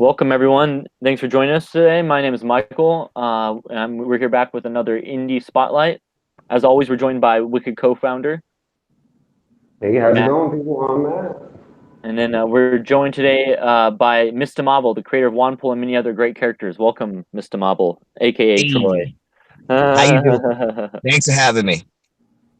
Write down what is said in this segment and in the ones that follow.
Welcome, everyone. Thanks for joining us today. My name is Michael. We're here back with another Indie Spotlight. As always, we're joined by Wicked co-founder Hey, how's it Matt, going, people? I'm Matt. and then we're joined today by Mistah Mahvel, the creator of JuanPool and many other great characters. Welcome, Mistah Mahvel, aka Troy. Hey, how you doing? Thanks for having me.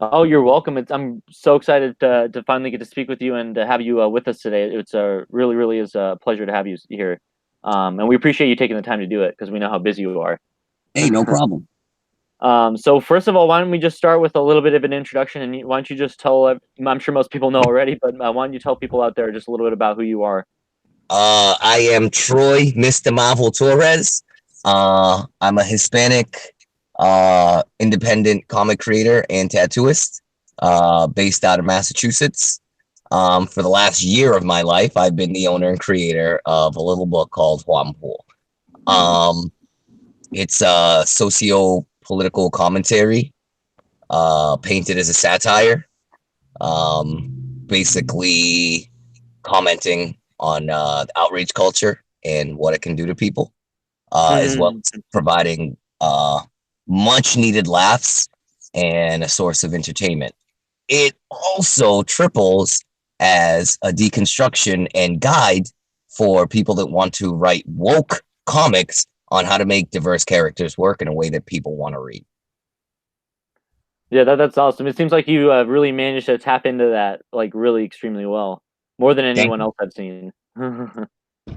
Oh, you're welcome. I'm so excited to finally get to speak with you and to have you with us today. It's really is a pleasure to have you here, and we appreciate you taking the time to do it because we know how busy you are. Hey, no problem. So first of all, why don't we just start with a little bit of an introduction, and why don't you just tell? I'm sure most people know already, but why don't you tell people out there just a little bit about who you are? I am Troy, Mr. Marvel Torres. I'm a Hispanic, independent comic creator and tattooist, based out of Massachusetts. For the last year of my life, I've been the owner and creator of a little book called JuanPool. Um, it's a socio-political commentary, painted as a satire. Basically commenting on the outrage culture and what it can do to people, as well Mhm. as providing much needed laughs and a source of entertainment. It also triples as a deconstruction and guide for people that want to write woke comics on how to make diverse characters work in a way that people want to read. Yeah, that's awesome. It seems like you really managed to tap into that like really extremely well, more than Thank anyone you. else I've seen. And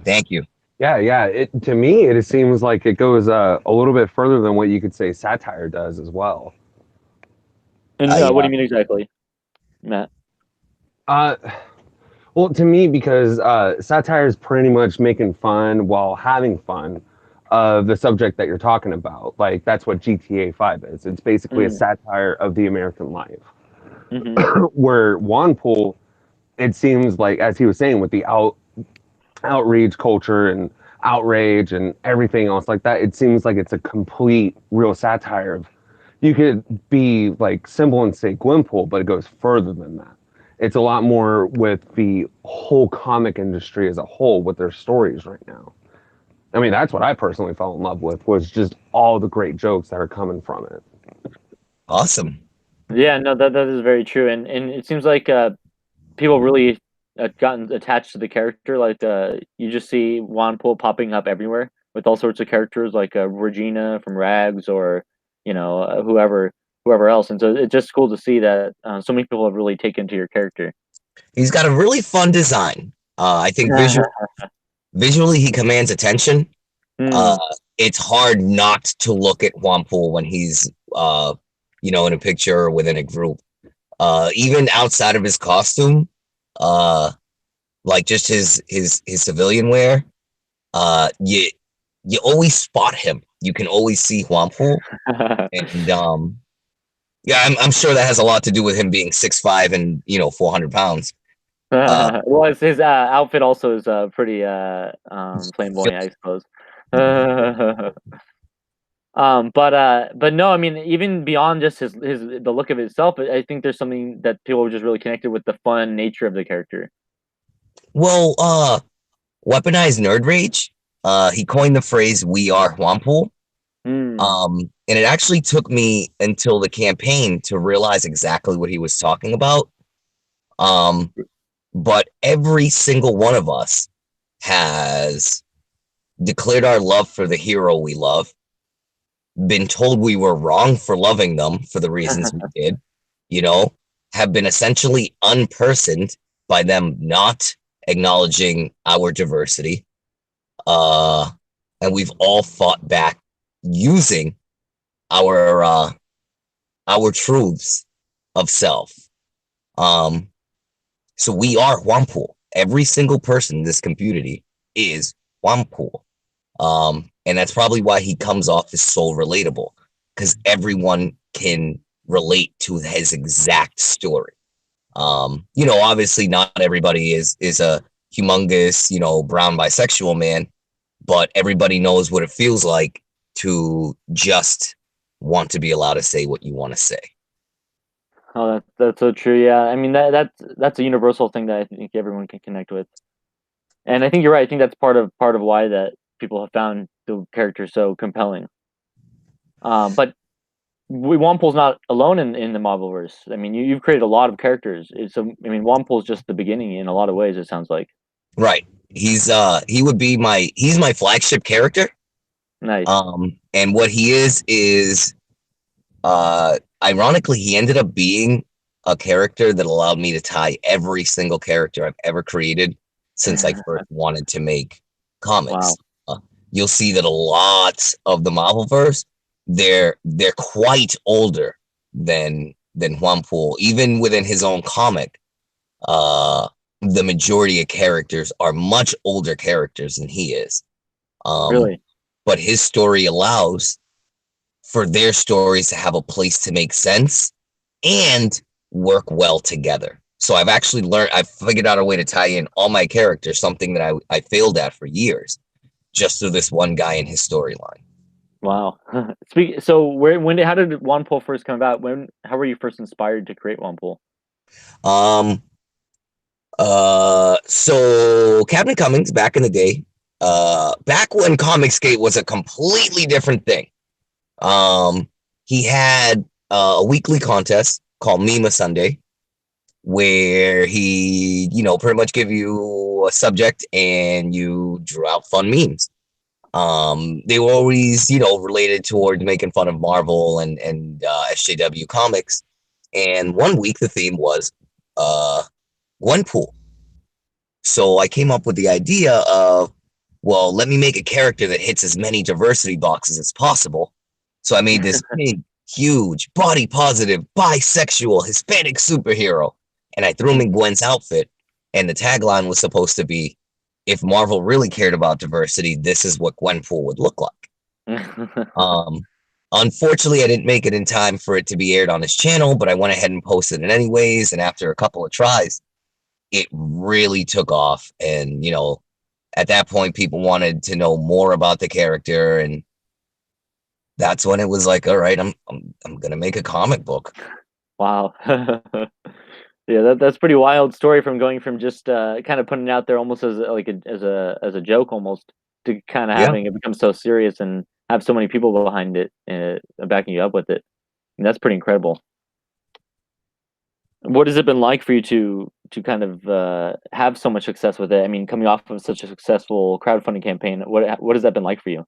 Thank you. Yeah. To me, it seems like it goes a little bit further than what you could say satire does as well. I what do you mean exactly, Matt? Uh, well, to me, because satire is pretty much making fun while having fun of the subject that you're talking about. Like that's what GTA 5 is. It's basically a Mm, satire of the American life. hmm Where Wanpool, it seems like, as he was saying, with the outreach culture and outrage and everything else like that, it seems like it's a complete real satire of you could be like simple and say Gwynpool, but it goes further than that. It's a lot more with the whole comic industry as a whole with their stories right now. I mean, that's what I personally fell in love with was just all the great jokes that are coming from it. Awesome. Yeah, no, that is very true, and it seems like people really gotten attached to the character. Like you just see Juan Pool popping up everywhere with all sorts of characters, like Regina from Rags, or whoever else. And so it's just cool to see that so many people have really taken to your character. He's got a really fun design. I think visually he commands attention. Uh, Hmm. it's hard not to look at Wampool when he's in a picture or within a group. Even outside of his costume, uh, like just his civilian wear, you always spot him. You can always see Wampool, and yeah, I'm sure that has a lot to do with him being 6'5" and 400 pounds. Uh, Well, his outfit also is pretty flamboyant, I suppose. But no, I mean, even beyond just his the look of itself, I think there's something that people just really connected with the fun nature of the character. well, weaponized nerd rage. He coined the phrase "We are Wampool." Mm. And it actually took me until the campaign to realize exactly what he was talking about. Um, but every single one of us has declared our love for the hero we love, been told we were wrong for loving them for the reasons we did, you know, have been essentially unpersoned by them not acknowledging our diversity. Uh, and we've all fought back using our our truths of self. Um, so we are Wampool. Every single person in this community is Wampool. And that's probably why he comes off as so relatable, because everyone can relate to his exact story. Obviously not everybody is a humongous, brown bisexual man, but everybody knows what it feels like to just want to be allowed to say what you want to say. Oh, that's so true. Yeah, I mean that's a universal thing that I think everyone can connect with. And I think you're right. I think that's part of why that people have found the character so compelling. But Wanpool's not alone in the Marvelverse. I mean, you've created a lot of characters. I mean, Wanpool's just the beginning in a lot of ways. It sounds like. Right. He's my flagship character. Nice. And what he is ironically, he ended up being a character that allowed me to tie every single character I've ever created since I first wanted to make comics. Wow. You'll see that a lot of the Marvelverse, they're quite older than JuanPool. Even within his own comic, the majority of characters are much older characters than he is. Really? But his story allows for their stories to have a place to make sense and work well together. So I've figured out a way to tie in all my characters, something that I failed at for years, just through this one guy and his storyline. Wow. So how did Wanpool first come about? How were you first inspired to create Wanpool? So Captain Cummings back in the day, back when Comicsgate was a completely different thing. He had a weekly contest called Meme Sunday, where he, pretty much give you a subject and you drew out fun memes. They were always, related towards making fun of Marvel and SJW comics. And one week the theme was JuanPool. So I came up with the idea of, well, let me make a character that hits as many diversity boxes as possible. So I made this big, huge, body positive, bisexual, Hispanic superhero. And I threw him in Gwen's outfit. And the tagline was supposed to be, if Marvel really cared about diversity, this is what JuanPool would look like. Unfortunately, I didn't make it in time for it to be aired on his channel, but I went ahead and posted it anyways. And after a couple of tries, it really took off. And, at that point, people wanted to know more about the character. And that's when it was like, all right, I'm going to make a comic book. Wow. Yeah, that's pretty wild story from going from just kind of putting it out there almost as a joke almost to kind of having it become so serious and have so many people behind it backing you up with it. And that's pretty incredible. What has it been like for you to kind of have so much success with it? I mean, coming off of such a successful crowdfunding campaign, what has that been like for you?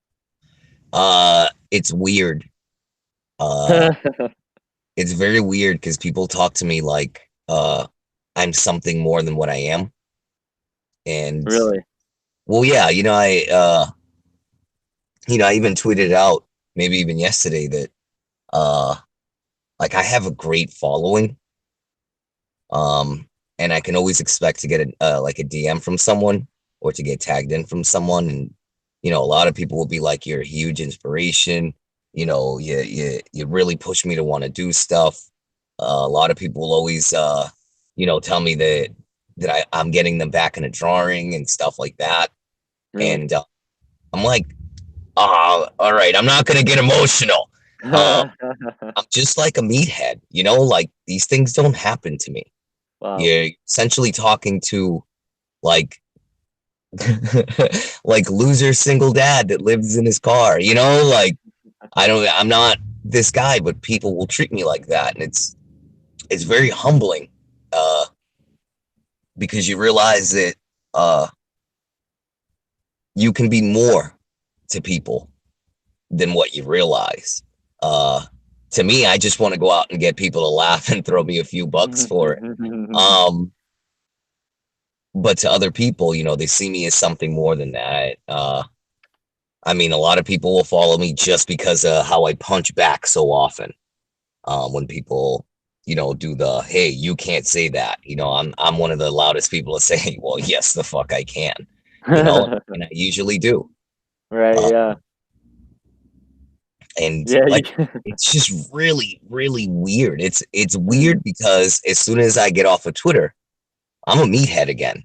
It's weird. It's very weird because people talk to me like I'm something more than what I am. And really, well, yeah, I even tweeted out maybe even yesterday that like I have a great following. And I can always expect to get like a DM from someone or to get tagged in from someone. And, a lot of people will be like, you're a huge inspiration. You really push me to want to do stuff. A lot of people will always, tell me that I'm getting them back in a drawing and stuff like that. really? And I'm like, all right, I'm not going to get emotional. I'm just like a meathead, like these things don't happen to me. Wow. You're essentially talking to like like loser single dad that lives in his car, like I'm not this guy, but people will treat me like that. And it's very humbling because you realize that you can be more to people than what you realize. To me, I just want to go out and get people to laugh and throw me a few bucks for it. But to other people, they see me as something more than that. I mean, a lot of people will follow me just because of how I punch back so often. When people, do the, hey, you can't say that. I'm one of the loudest people to say, well, yes, the fuck I can. And I usually do. Right. Yeah. And Yeah. it's just really, really weird. It's weird because as soon as I get off of Twitter, I'm a meathead again.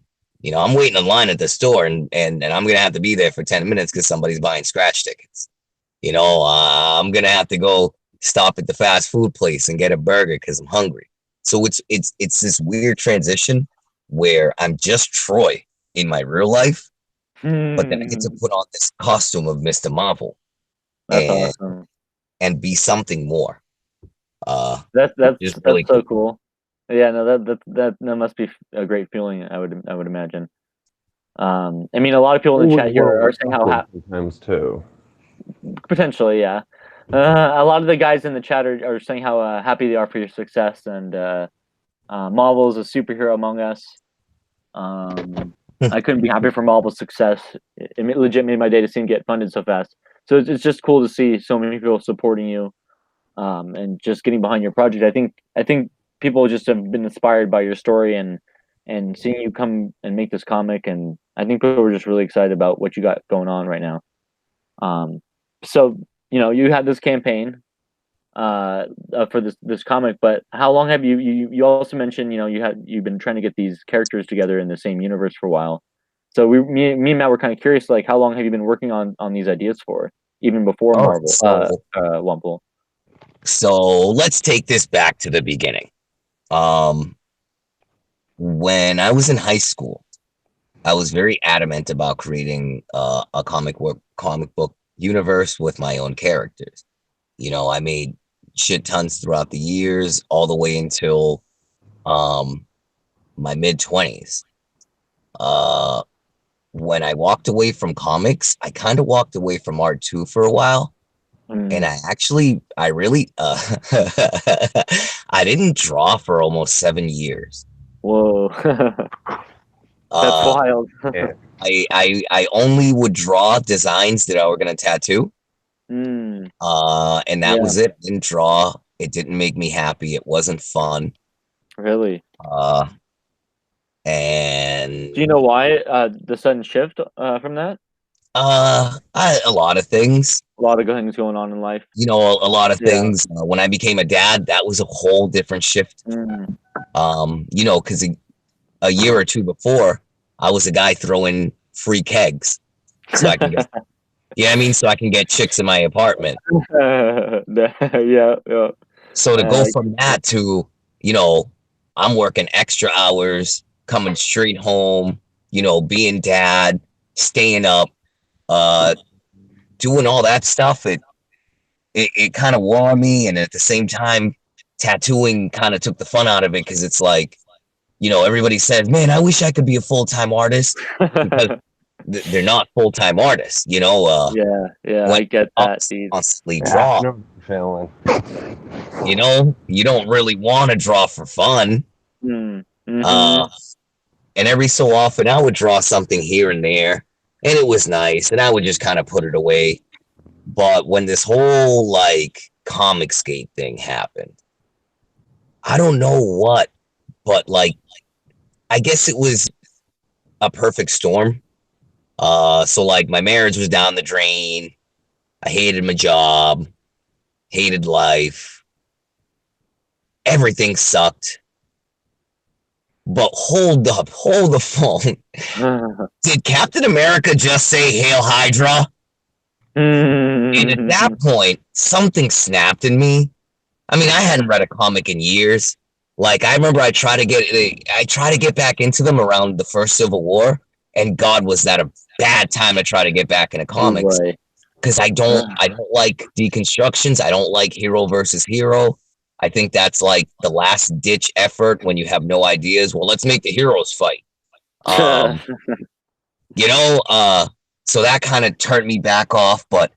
I'm waiting in line at the store and I'm going to have to be there for 10 minutes because somebody's buying scratch tickets. I'm going to have to go stop at the fast food place and get a burger because I'm hungry. So it's this weird transition where I'm just Troy in my real life. but then I get to put on this costume of Mistah Mahvel That's and awesome. be something more. That's Just that's really so cool. cool. Yeah, no, that must be a great feeling. I would imagine. I mean, a lot of people It in the was a chat here little are saying how awkward sometimes too. potentially, yeah. A lot of the guys in the chat are saying how happy they are for your success, and Marvel is a superhero among us. I couldn't be happier for Marvel's success. It legit made my day to see him get funded so fast. So it's just cool to see so many people supporting you, and just getting behind your project. I think people just have been inspired by your story and seeing you come and make this comic, and I think people were just really excited about what you got going on right now. Um, so you had this campaign for this comic, but how long have you also mentioned you've been trying to get these characters together in the same universe for a while. So me and Matt were kind of curious, like how long have you been working on these ideas for, even before All right, Marvel Wumple? so let's take this back to the beginning. When I was in high school, I was very adamant about creating a comic book universe with my own characters. I made shit tons throughout the years, all the way until my mid-20s. Uh, when I walked away from comics, I kind of walked away from art too for a while. And I really, I didn't draw for almost 7 years. Whoa. That's Uh, wild. Yeah. I only would draw designs that I were gonna tattoo. And that Yeah, was it. I didn't draw. It didn't make me happy. It wasn't fun. really. Uh, Do you and know why the sudden shift from that? a lot of things. A lot of good things going on in life. A lot of Yeah. things. When I became a dad, that was a whole different shift. Mm. Because a year or two before, I was a guy throwing free kegs, so I can get, I mean, so I can get chicks in my apartment. Yeah, yeah. So to go from that to, I'm working extra hours, coming straight home, being dad, staying up, uh, doing all that stuff, it kind of wore on me. And at the same time, tattooing kind of took the fun out of it, because it's like, everybody says, man, I wish I could be a full-time artist, because they're not full-time artists, Yeah, yeah, when I get you that, dude. constantly Yeah, draw, I know what you're feeling. you don't really want to draw for fun. Mm-hmm. Uh, and every so often I would draw something here and there, and it was nice, and I would just kind of put it away. But when this whole like Comicscape thing happened, I don't know what, but like, I guess it was a perfect storm. So like, my marriage was down the drain. I hated my job, hated life. Everything sucked. But hold up, hold the phone. Did Captain America just say Hail Hydra? And at that point, something snapped in me. I mean, I hadn't read a comic in years. Like, I remember I tried to get back into them around the first Civil War, and God, was that a bad time to try to get back into Oh comics, boy. because I don't like deconstructions. I don't like hero versus hero. I think that's like the last ditch effort when you have no ideas. Well, let's make the heroes fight. Um, you know, so that kind of turned me back off. But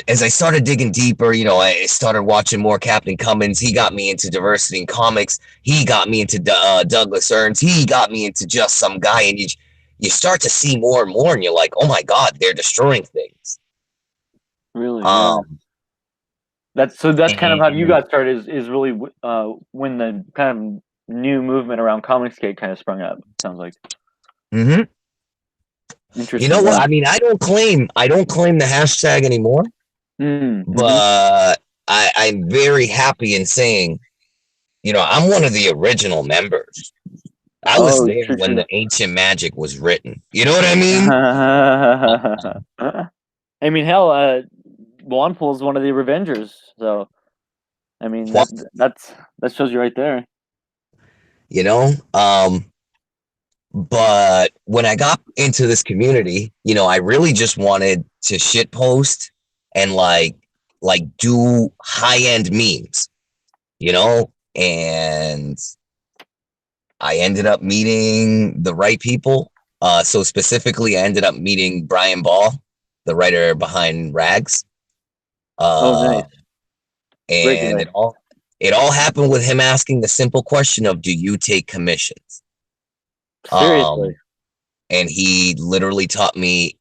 as I started digging deeper, I started watching more Captain Cummins. He got me into diversity in comics. He got me into Douglas Earns. He got me into Just Some Guy. And you start to see more and more, and you're like, oh my God, they're destroying things. Really, yeah. That's kind of how you And got started. Is really when the kind of new movement around Comicsgate kind of sprung up. Sounds like you know interesting. what? Yeah. I mean, I don't claim the hashtag anymore, but I'm very happy in saying, I'm one of the original members. I was Oh, there true, when true. the Ancient Magic was written. You know what I mean? I mean, hell, JuanPool is one of the Revengers, so I mean that shows you right there. You know, But when I got into this community, I really just wanted to shit post and like do high-end memes, and I ended up meeting the right people. So specifically, I ended up meeting Brian Ball, the writer behind Rags. Oh, Uh, nice. Great and guy. it all happened with him asking the simple question of, do you take commissions? Seriously. And he taught me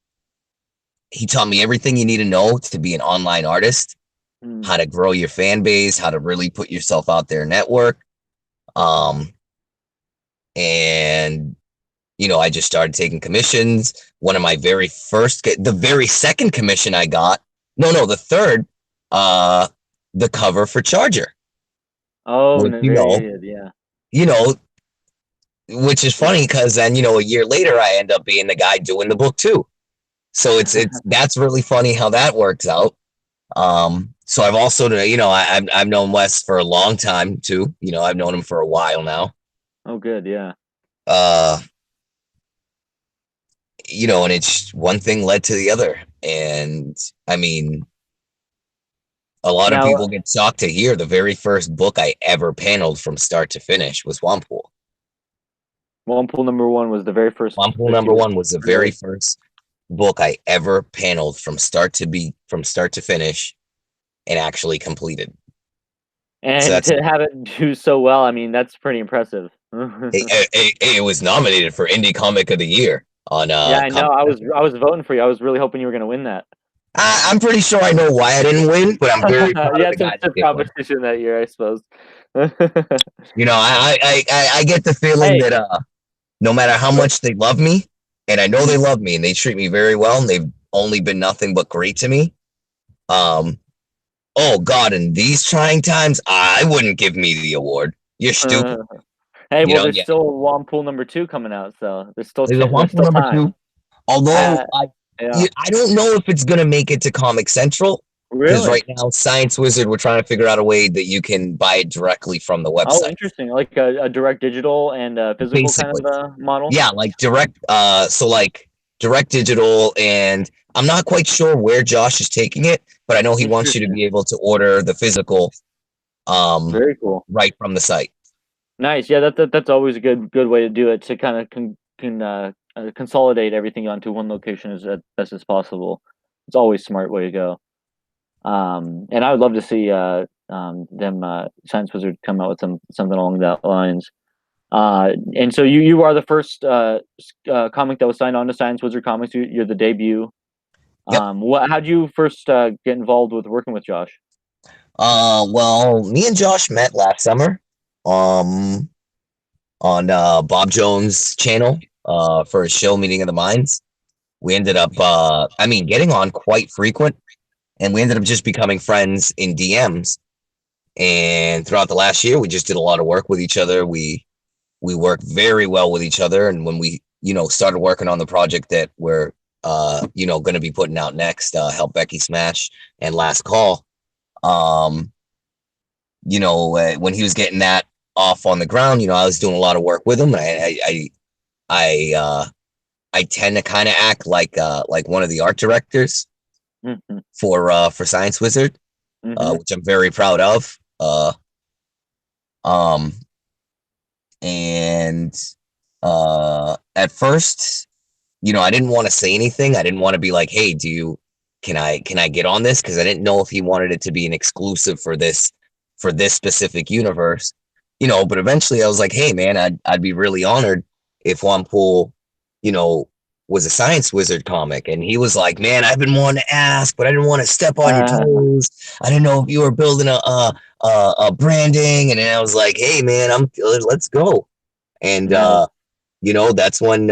everything you need to know to be an online artist, Hmm. how to grow your fan base, how to really put yourself out there, network. Um, and I just started taking commissions. One of my the very second commission I got, no, the third, uh, the cover for Charger, Oh, which no, very good. Yeah. you know, which is funny because then a year later I end up being the guy doing the book too. So it's that's really funny how that works out. So I've also, I've known Wes for a long time too. I've known him for a while now. Oh, good. Yeah. Uh, and it's one thing led to the other. And I mean, a lot of Now, people get shocked to hear the very first book I ever paneled from start to finish was JuanPool. JuanPool number one was the very first JuanPool that number you one was the very really. first book I ever paneled from start to finish and actually completed. So And that's to have it do so well, I mean, that's pretty impressive. it was nominated for Indie Comic of the Year on Yeah, I know. Comic Central. I was voting for you. I was really hoping you were gonna win that. I'm pretty sure I know why I didn't win, but I'm very proud You of the had some guy that stiff did win. competition that year, I suppose. I get the feeling Hey, that no matter how but much they love me, and I know they mhm, love me and they treat me very well, and they've only been nothing but great to me. Um, oh God, in these trying times, I wouldn't give me the award. You're uh, stupid. hey, well, there's Yeah. still WomPool number 2 coming out, so There's a one there's for still number time. two. Although Uh, yeah. I don't know if it's gonna make it to Comic Central because Really? right now Science Wizard we're trying to figure out a way that you can buy it directly from the Oh, website. interesting. Like a direct digital and a physical kind Basically, of model? yeah, like direct. So like direct digital, and I'm not quite sure where Josh is taking it, but I know he wants you to Interesting. be able to order the physical, um, Very cool. right from the site. Nice. Yeah, that's always a good way to do it to kind of consolidate everything onto one location as best as possible. It's always a smart way to go. And I would love to see them Science Wizard come out with something along that lines. And so you are the first comic that was signed on to Science Wizard Comics. You're the debut. Yep. How'd you first get involved with working with Josh? Well, me and Josh met last summer, um, on Bob Jones' channel, for a show, Meeting of the Minds. We ended up, getting on quite frequent, and we ended up just becoming friends in DMs. And throughout the last year, we just did a lot of work with each other. We work very well with each other. And when we, started working on the project that we're, going to be putting out next, Help Becky Smash and Last Call, um, when he was getting that off on the ground, I was doing a lot of work with him. I, uh, I tend to kind of act like one of the art directors Hmm. for Science Wizard, Hmm. which I'm very proud of. Um, and at first, I didn't want to say anything. I didn't want to be like, hey, can I get on this? Because I didn't know if he wanted it to be an exclusive for this specific universe. But eventually I was like, hey man, I'd be really honored if OnePool, you know, was a Science Wizard comic. And he was like, man, I've been wanting to ask, but I didn't want to step on your toes. I didn't know if you were building a branding. And then I was like, hey man, let's go. And Nice, that's when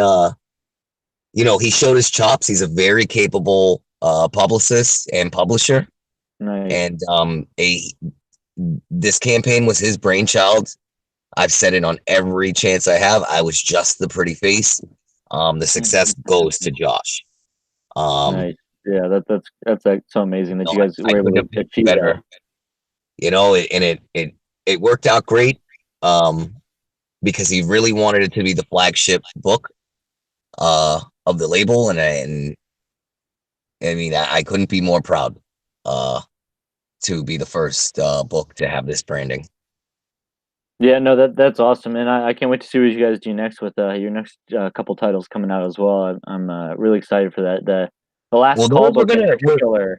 he showed his chops. He's a very capable publicist and publisher. nice. And this campaign was his brainchild. I've said it on every chance I have. I was just the pretty face. The success goes to Josh. Um, Nice. Yeah, that's like so amazing that no, you guys I were able couldn't to have picked achieve that. better. And it worked out great. Um, because he really wanted it to be the flagship book of the label, and I mean, I couldn't be more proud to be the first book to have this branding. Yeah, no, that's awesome, and I can't wait to see what you guys do next with your next couple titles coming out as well. I'm really excited for that. The last Well, call book in particular.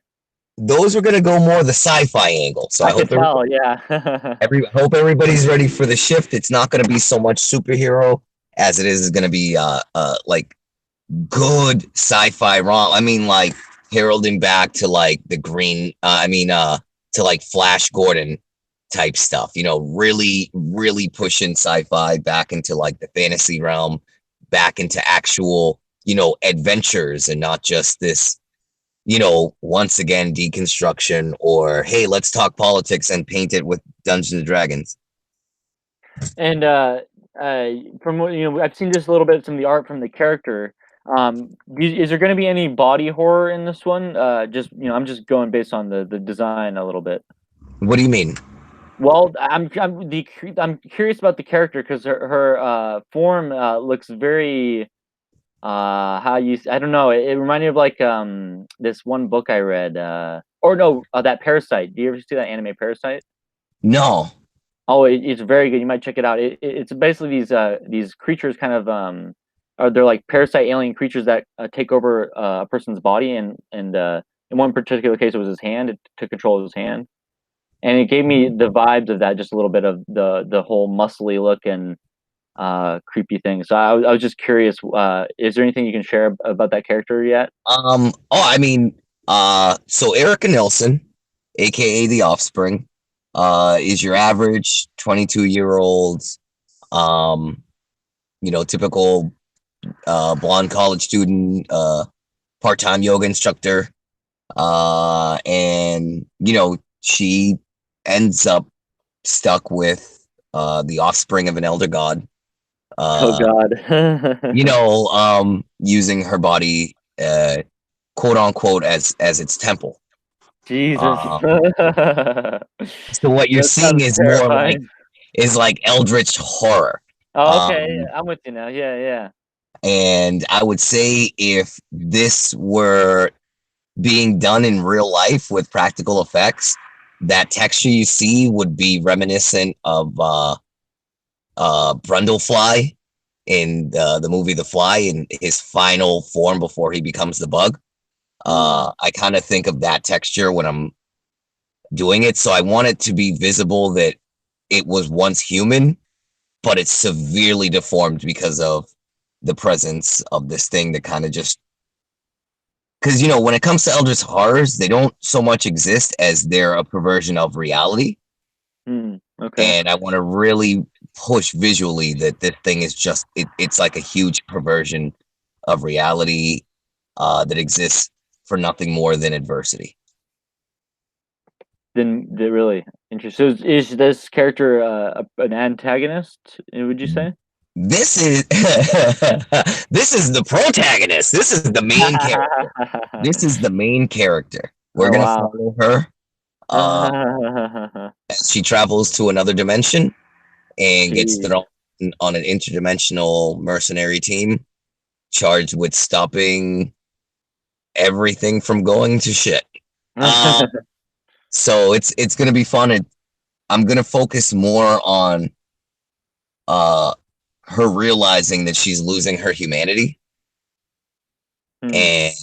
those are gonna go more the sci-fi angle. So I could tell, yeah. I hope everybody's ready for the shift. It's not gonna be so much superhero as it is gonna be like good sci-fi rom. I mean, like heralding back to like the green. To like Flash Gordon type stuff. You know, really pushing sci-fi back into like the fantasy realm, back into actual adventures, and not just this once again deconstruction or hey, let's talk politics and paint it with Dungeons and Dragons. And from what I've seen just a little bit some of the art from the character. Is there going to be any body horror in this one? Just I'm just going based on the design a little bit. What do you mean? Well, I'm curious about the character because her form looks very I don't know, it reminded me of like this one book I read or no, that Parasite. Do you ever see that anime Parasite? No. Oh, it's very good. You might check it out. It's basically these creatures kind of are they're like parasite alien creatures that take over a person's body, and in one particular case it was his hand. It took control of his hand, and it gave me the vibes of that, just a little bit of the whole muscly look and creepy thing. So I was just curious. Is there anything you can share about that character yet? I mean, so Erica Nelson, aka The Offspring, is your average 22-year-old, typical blonde college student, part-time yoga instructor, and she ends up stuck with the offspring of an elder god. Oh God. Using her body, quote unquote, as its temple. Jesus. So what you're That seeing sounds is more terrifying. like eldritch horror. Oh, okay. Um, I'm with you now. Yeah, yeah. and I would say if this were being done in real life with practical effects, that texture you see would be reminiscent of Brundlefly in the movie The Fly in his final form before he becomes the bug. I kind of think of that texture when I'm doing it. So I want it to be visible that it was once human, but it's severely deformed because of the presence of this thing that kind of just. Because, when it comes to Eldritch horrors, they don't so much exist as they're a perversion of reality. Okay. And I want to really push visually that this thing is just, it's like a huge perversion of reality that exists for nothing more than adversity. Then they're really interesting. So is this character an antagonist? Would you say? This is this is the protagonist. This is the main character. This is the main character. We're gonna follow her as she travels to another dimension and gets thrown on an interdimensional mercenary team charged with stopping everything from going to shit. So it's gonna be fun. I'm gonna focus more on her realizing that she's losing her humanity. And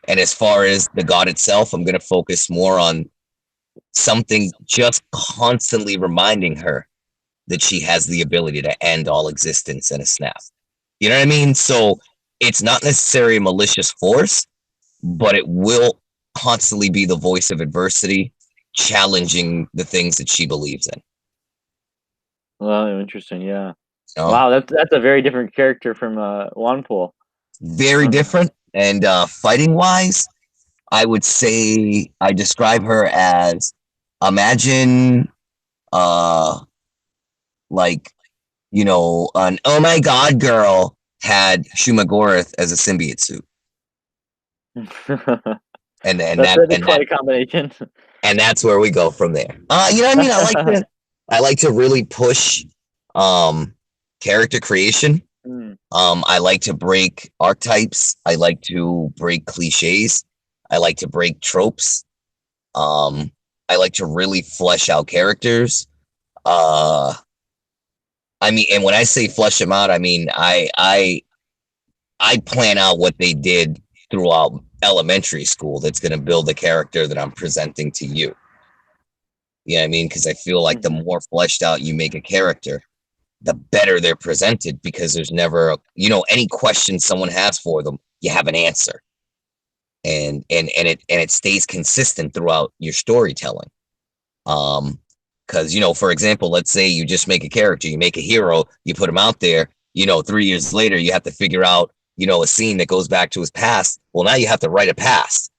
and as far as the god itself, I'm gonna focus more on something just constantly reminding her that she has the ability to end all existence in a snap. You know what I mean? So it's not necessarily a malicious force, but it will constantly be the voice of adversity, challenging the things that she believes in. Well, interesting. Yeah. Wow, that's a very different character from JuanPool. Very different. And fighting wise, I would say I describe her as imagine like an oh my god girl had Shumagorath as a symbiote suit. and that's quite a combination. And that's where we go from there. You know what I mean? I like to really push Character creation. Mm. I like to break archetypes. I like to break cliches. I like to break tropes. I like to really flesh out characters. Uh, I mean, and when I say flesh them out, I mean I plan out what they did throughout elementary school that's going to build the character that I'm presenting to you. You know what I mean? Because I feel like the more fleshed out you make a character, the better they're presented, because there's never, any question someone has for them, you have an answer. And it stays consistent throughout your storytelling. Because, for example, let's say you just make a character, you make a hero, you put him out there, 3 years later, you have to figure out, a scene that goes back to his past. Well, now you have to write a past.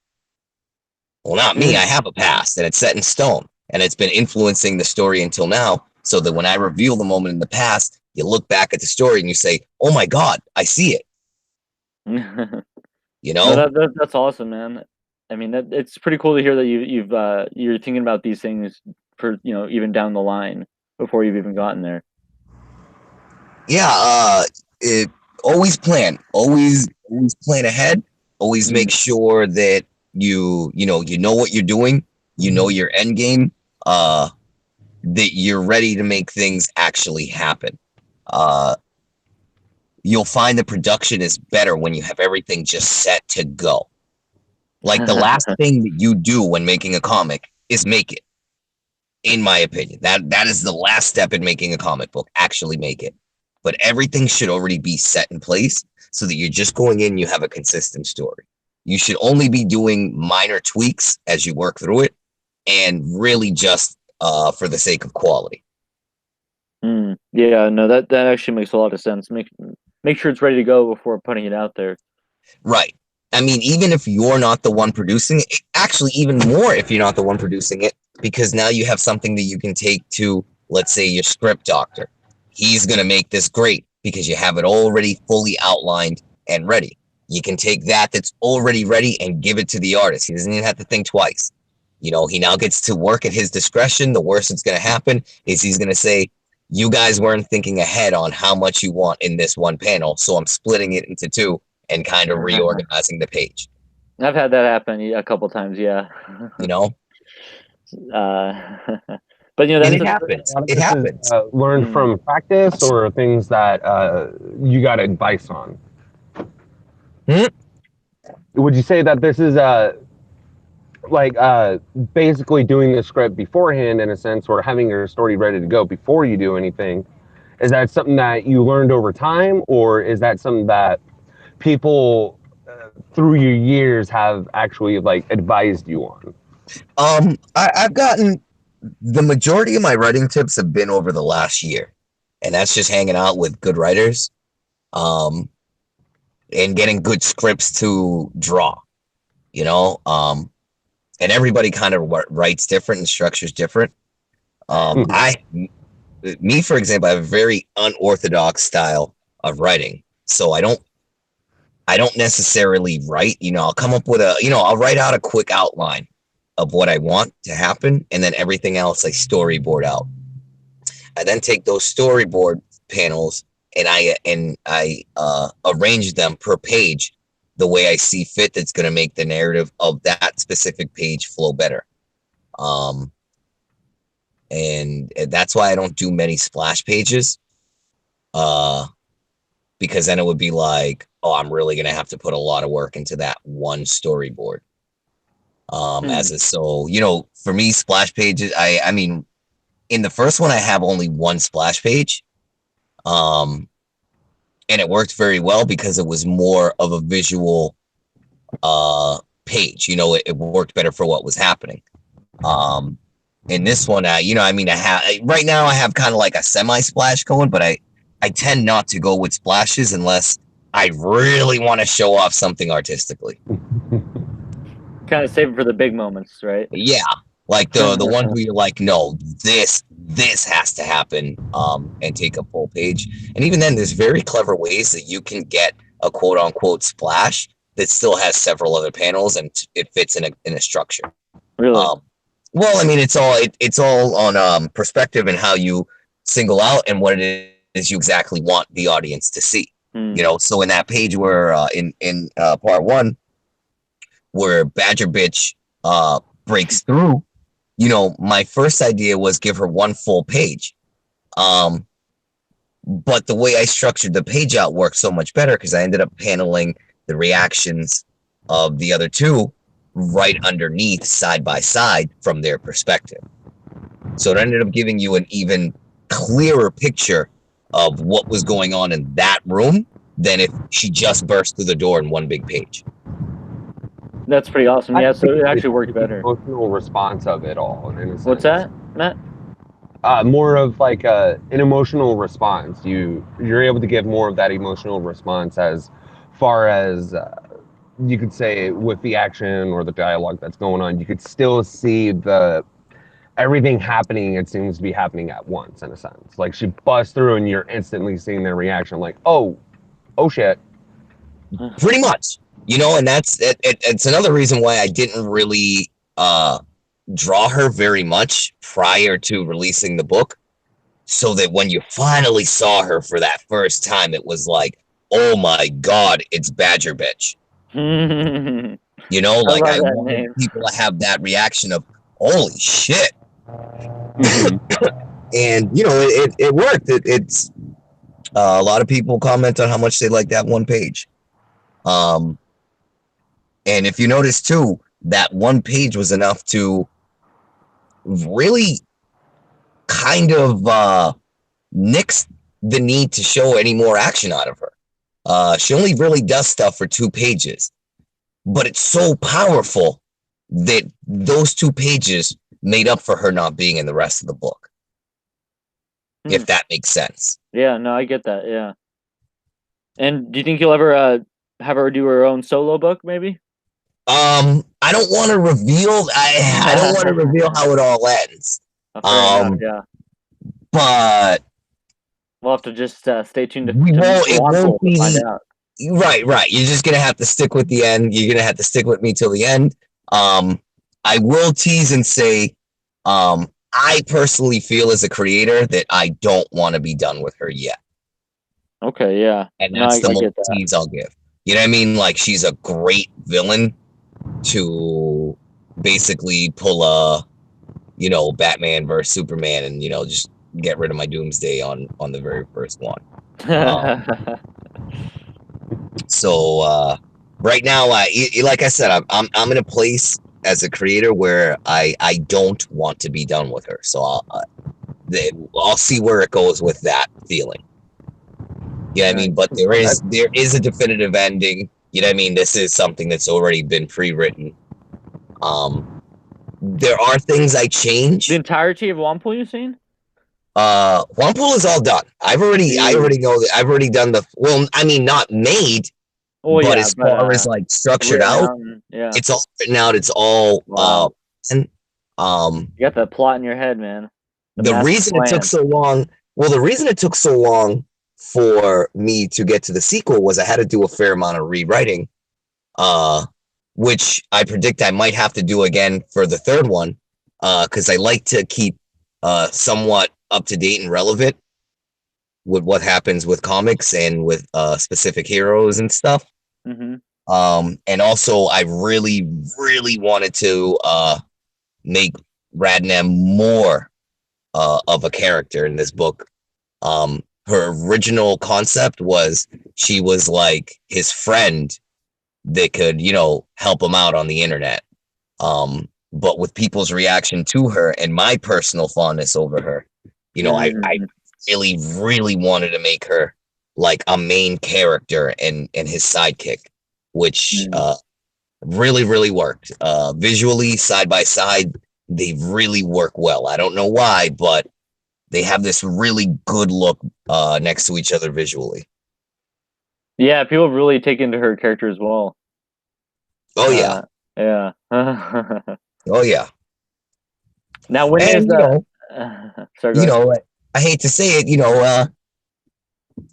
Well, not me. I have a past, and it's set in stone, and it's been influencing the story until now. So that when I reveal the moment in the past, you look back at the story and you say, "Oh my God, I see it." No, that's awesome, man. I mean, it's pretty cool to hear that you're thinking about these things for even down the line before you've even gotten there. Yeah. Always plan. Always plan ahead. Always make sure that you know what you're doing. You know your end game. That you're ready to make things actually happen. You'll find the production is better when you have everything just set to go. Like the last thing that you do when making a comic is make it. In my opinion, that is the last step in making a comic book. Actually make it. But everything should already be set in place so that you're just going in, you have a consistent story. You should only be doing minor tweaks as you work through it, and really just for the sake of quality. Yeah, no, that actually makes a lot of sense. Make sure it's ready to go before putting it out there. Right. I mean, even if you're not the one producing it, actually even more if you're not the one producing it, because now you have something that you can take to, let's say, your script doctor. He's going to make this great because you have it already fully outlined and ready. You can take that's already ready and give it to the artist. He doesn't even have to think twice. He now gets to work at his discretion. The worst that's going to happen is he's going to say, you guys weren't thinking ahead on how much you want in this one panel, so I'm splitting it into two and kind of reorganizing the page. I've had that happen a couple times, yeah. But and it happens. It happens. Learned from practice, or things that you got advice on? Would you say that this is basically doing the script beforehand, in a sense, or having your story ready to go before you do anything? Is that something that you learned over time, or is that something that people through your years have actually advised you on? I've gotten the majority of my writing tips have been over the last year, and that's just hanging out with good writers, and getting good scripts to draw, and everybody kind of writes different and structures different. Me, for example, I have a very unorthodox style of writing, so I don't necessarily write. I'll come up with I'll write out a quick outline of what I want to happen, and then everything else I storyboard out. I then take those storyboard panels and I arrange them per page the way I see fit. That's going to make the narrative of that specific page flow better. And that's why I don't do many splash pages. Because then it would be like, oh, I'm really going to have to put a lot of work into that one storyboard. For me, splash pages, I mean, in the first one, I have only one splash page. And it worked very well because it was more of a visual page. It worked better for what was happening. In this one, I have right now I have kind of like a semi splash going, but I tend not to go with splashes unless I really want to show off something artistically. Kind of save it for the big moments, right? Yeah, like the one where you're like, no, this has to happen, and take a full page. And even then, there's very clever ways that you can get a quote unquote splash that still has several other panels and it fits in a structure. Really? Well, I mean, it's all on perspective and how you single out and what it is you exactly want the audience to see. So in that page where in part 1 where Badger Bitch breaks through, my first idea was give her one full page. But the way I structured the page out worked so much better because I ended up paneling the reactions of the other two right underneath, side by side, from their perspective. So it ended up giving you an even clearer picture of what was going on in that room than if she just burst through the door in one big page. That's pretty awesome. Yeah, so it actually worked better. Emotional response of it all. In a sense. What's that, Matt? More of like an emotional response. You're able to give more of that emotional response as far as you could say with the action or the dialogue that's going on. You could still see everything happening. It seems to be happening at once in a sense. Like she busts through and you're instantly seeing their reaction. Like, oh shit. Pretty much, and that's it. It's another reason why I didn't really draw her very much prior to releasing the book, so that when you finally saw her for that first time, it was like, oh my god, it's Badger Bitch. Like I wanted people to have that reaction of holy shit. And it worked. It's a lot of people comment on how much they like that one page. And if you notice too, that one page was enough to really kind of nix the need to show any more action out of her. She only really does stuff for 2 pages, but it's so powerful that those 2 pages made up for her not being in the rest of the book. If that makes sense. Yeah, no, I get that. Yeah. And do you think you'll ever have her do her own solo book, maybe? I don't want to reveal. I don't want to reveal how it all ends. Enough, yeah. But we'll have to just stay tuned to it won't be, to find out. Right. You're just gonna have to stick with the end. You're gonna have to stick with me till the end. I will tease and say, I personally feel as a creator that I don't want to be done with her yet. Okay, yeah. And that's the most tease I'll give. You know what I mean? Like, she's a great villain to basically pull a, Batman versus Superman and, just get rid of my Doomsday on the very first one. So right now, like I said, I'm in a place as a creator where I don't want to be done with her. So I'll see where it goes with that feeling. You know what I mean? But there is a definitive ending. You know what I mean? This is something that's already been pre-written. There are things I changed. The entirety of JuanPool you've seen? JuanPool is all done. I already know that I've already done not made. But as far as like structured out, it's all written out. It's all you got the plot in your head, man. The reason it took so long. Well, the reason it took so long for me to get to the sequel was I had to do a fair amount of rewriting, which I predict I might have to do again for the third one, because I like to keep somewhat up to date and relevant with what happens with comics and with specific heroes and stuff. Mm-hmm. And also I really, really wanted to make Radnem more of a character in this book. Her original concept was she was like his friend that could, help him out on the internet. But with people's reaction to her and my personal fondness over her, I really, really wanted to make her like a main character and his sidekick, which really, really worked. Visually, side by side, they really work well. I don't know why, but they have this really good look next to each other visually. Yeah, people really take into her character as well. Oh, yeah. Yeah. Oh, yeah. Now, when and, sorry, I hate to say it,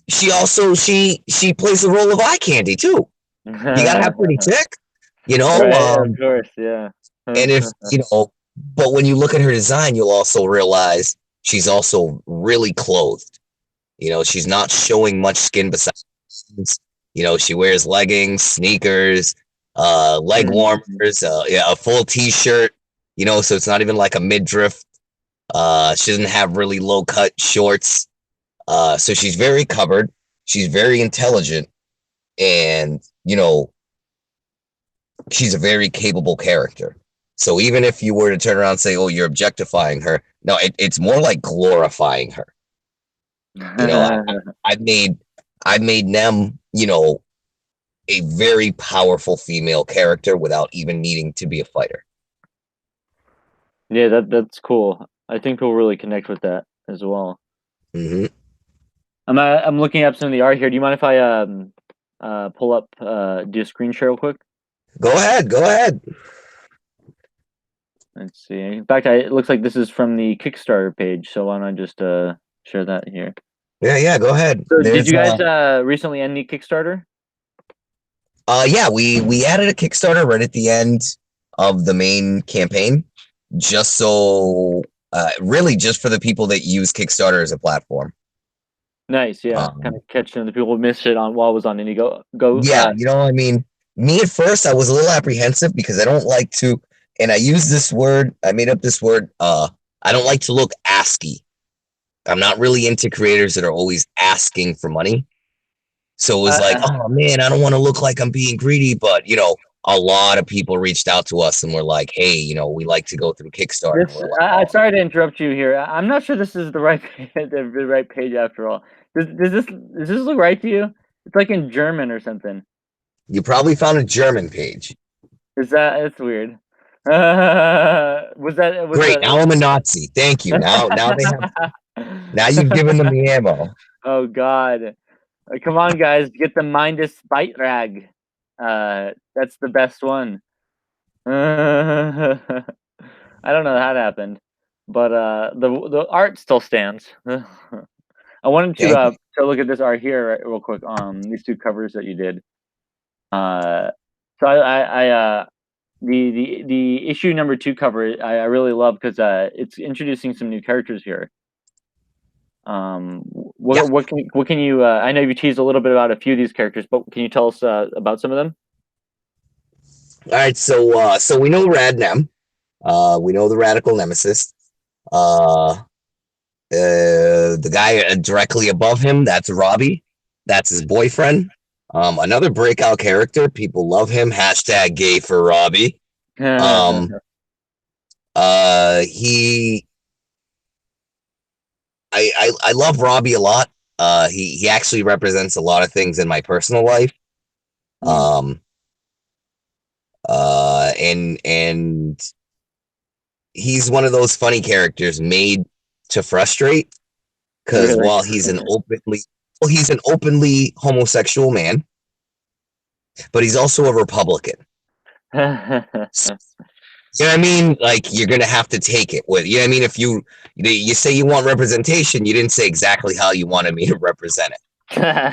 she also she plays the role of eye candy too. You gotta have pretty chick, Right, of course, yeah. And if but when you look at her design, you'll also realize she's also really clothed. She's not showing much skin besides, she wears leggings, sneakers, leg warmers, yeah, a full t-shirt, so it's not even like a midriff. She doesn't have really low cut shorts. So she's very covered. She's very intelligent, and she's a very capable character. So even if you were to turn around and say, "Oh, you're objectifying her," no, it's more like glorifying her. I've made Nem, a very powerful female character without even needing to be a fighter. Yeah, that's cool. I think people really connect with that as well. Mm-hmm. I'm looking up some of the art here. Do you mind if I pull up do a screen share real quick? Go ahead. Let's see. In fact, it looks like this is from the Kickstarter page. So why don't I just share that here? Yeah, go ahead. So did you guys recently end the Kickstarter? Yeah, we added a Kickstarter right at the end of the main campaign, just so really just for the people that use Kickstarter as a platform. Nice, yeah. Kind of catching the people who missed it on while it was on Indiegogo. Yeah, me at first I was a little apprehensive because I don't like to, and I use this word, I made up this word, I don't like to look ASCII. I'm not really into creators that are always asking for money. So it was like, oh man, I don't want to look like I'm being greedy, but a lot of people reached out to us and were like, hey, we like to go through Kickstarter. Like, sorry to interrupt you here. I'm not sure this is the right the right page after all. Does this look right to you? It's like in German or something. You probably found a German page. It's weird. Was great? Now I'm a Nazi. Thank you. Now they have. Now you've given them the ammo. Oh God! Come on, guys, get the Mindus Beitrag. That's the best one. I don't know how that happened, but the art still stands. I wanted to look at this art here real quick. These two covers that you did. So I the issue number 2 cover I really love because it's introducing some new characters here. What can you? I know you teased a little bit about a few of these characters, but can you tell us about some of them? All right, so we know Radnem, we know the Radical Nemesis. The guy directly above him, that's Robbie. That's his boyfriend. Another breakout character. People love him. # gay for Robbie. I love Robbie a lot. He actually represents a lot of things in my personal life. And he's one of those funny characters made to frustrate, because while he's an openly homosexual man, but he's also a Republican. So, you know what I mean? Like, you're gonna have to take it with, you know what I mean? If you say you want representation, you didn't say exactly how you wanted me to represent it.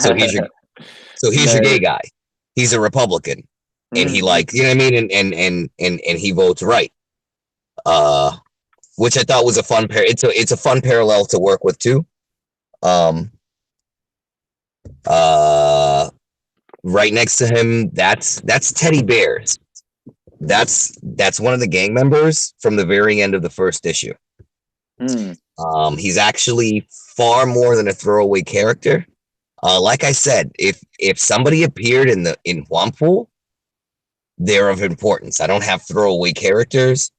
So he's your gay guy. He's a Republican, and he, like, you know what I mean? And he votes right. Which I thought was a fun it's a fun parallel to work with too. Right next to him, that's Teddy Bears. That's one of the gang members from the very end of the first issue. He's actually far more than a throwaway character. Like I said, if somebody appeared in JuanPool, they're of importance. I don't have throwaway characters.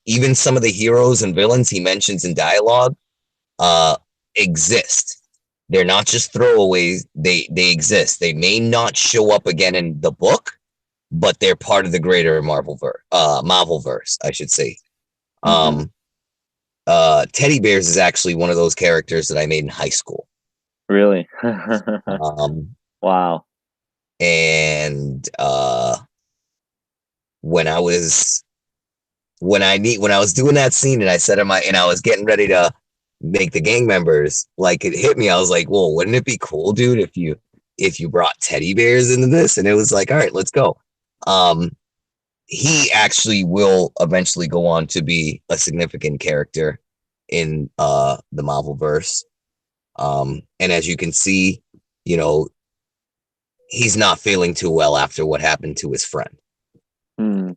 Even some of the heroes and villains he mentions in dialogue exist. They're not just throwaways. They exist. They may not show up again in the book, but they're part of the greater Marvelverse, I should say. Teddy Bears is actually one of those characters that I made in high school. Really? Wow. And when I was doing that scene and I said and I was getting ready to make the gang members, like, it hit me. I was like, well, wouldn't it be cool, dude, if you brought Teddy Bears into this? And it was like, all right, let's go. He actually will eventually go on to be a significant character in the Marvel verse. And as you can see, you know, he's not feeling too well after what happened to his friend. Hmm.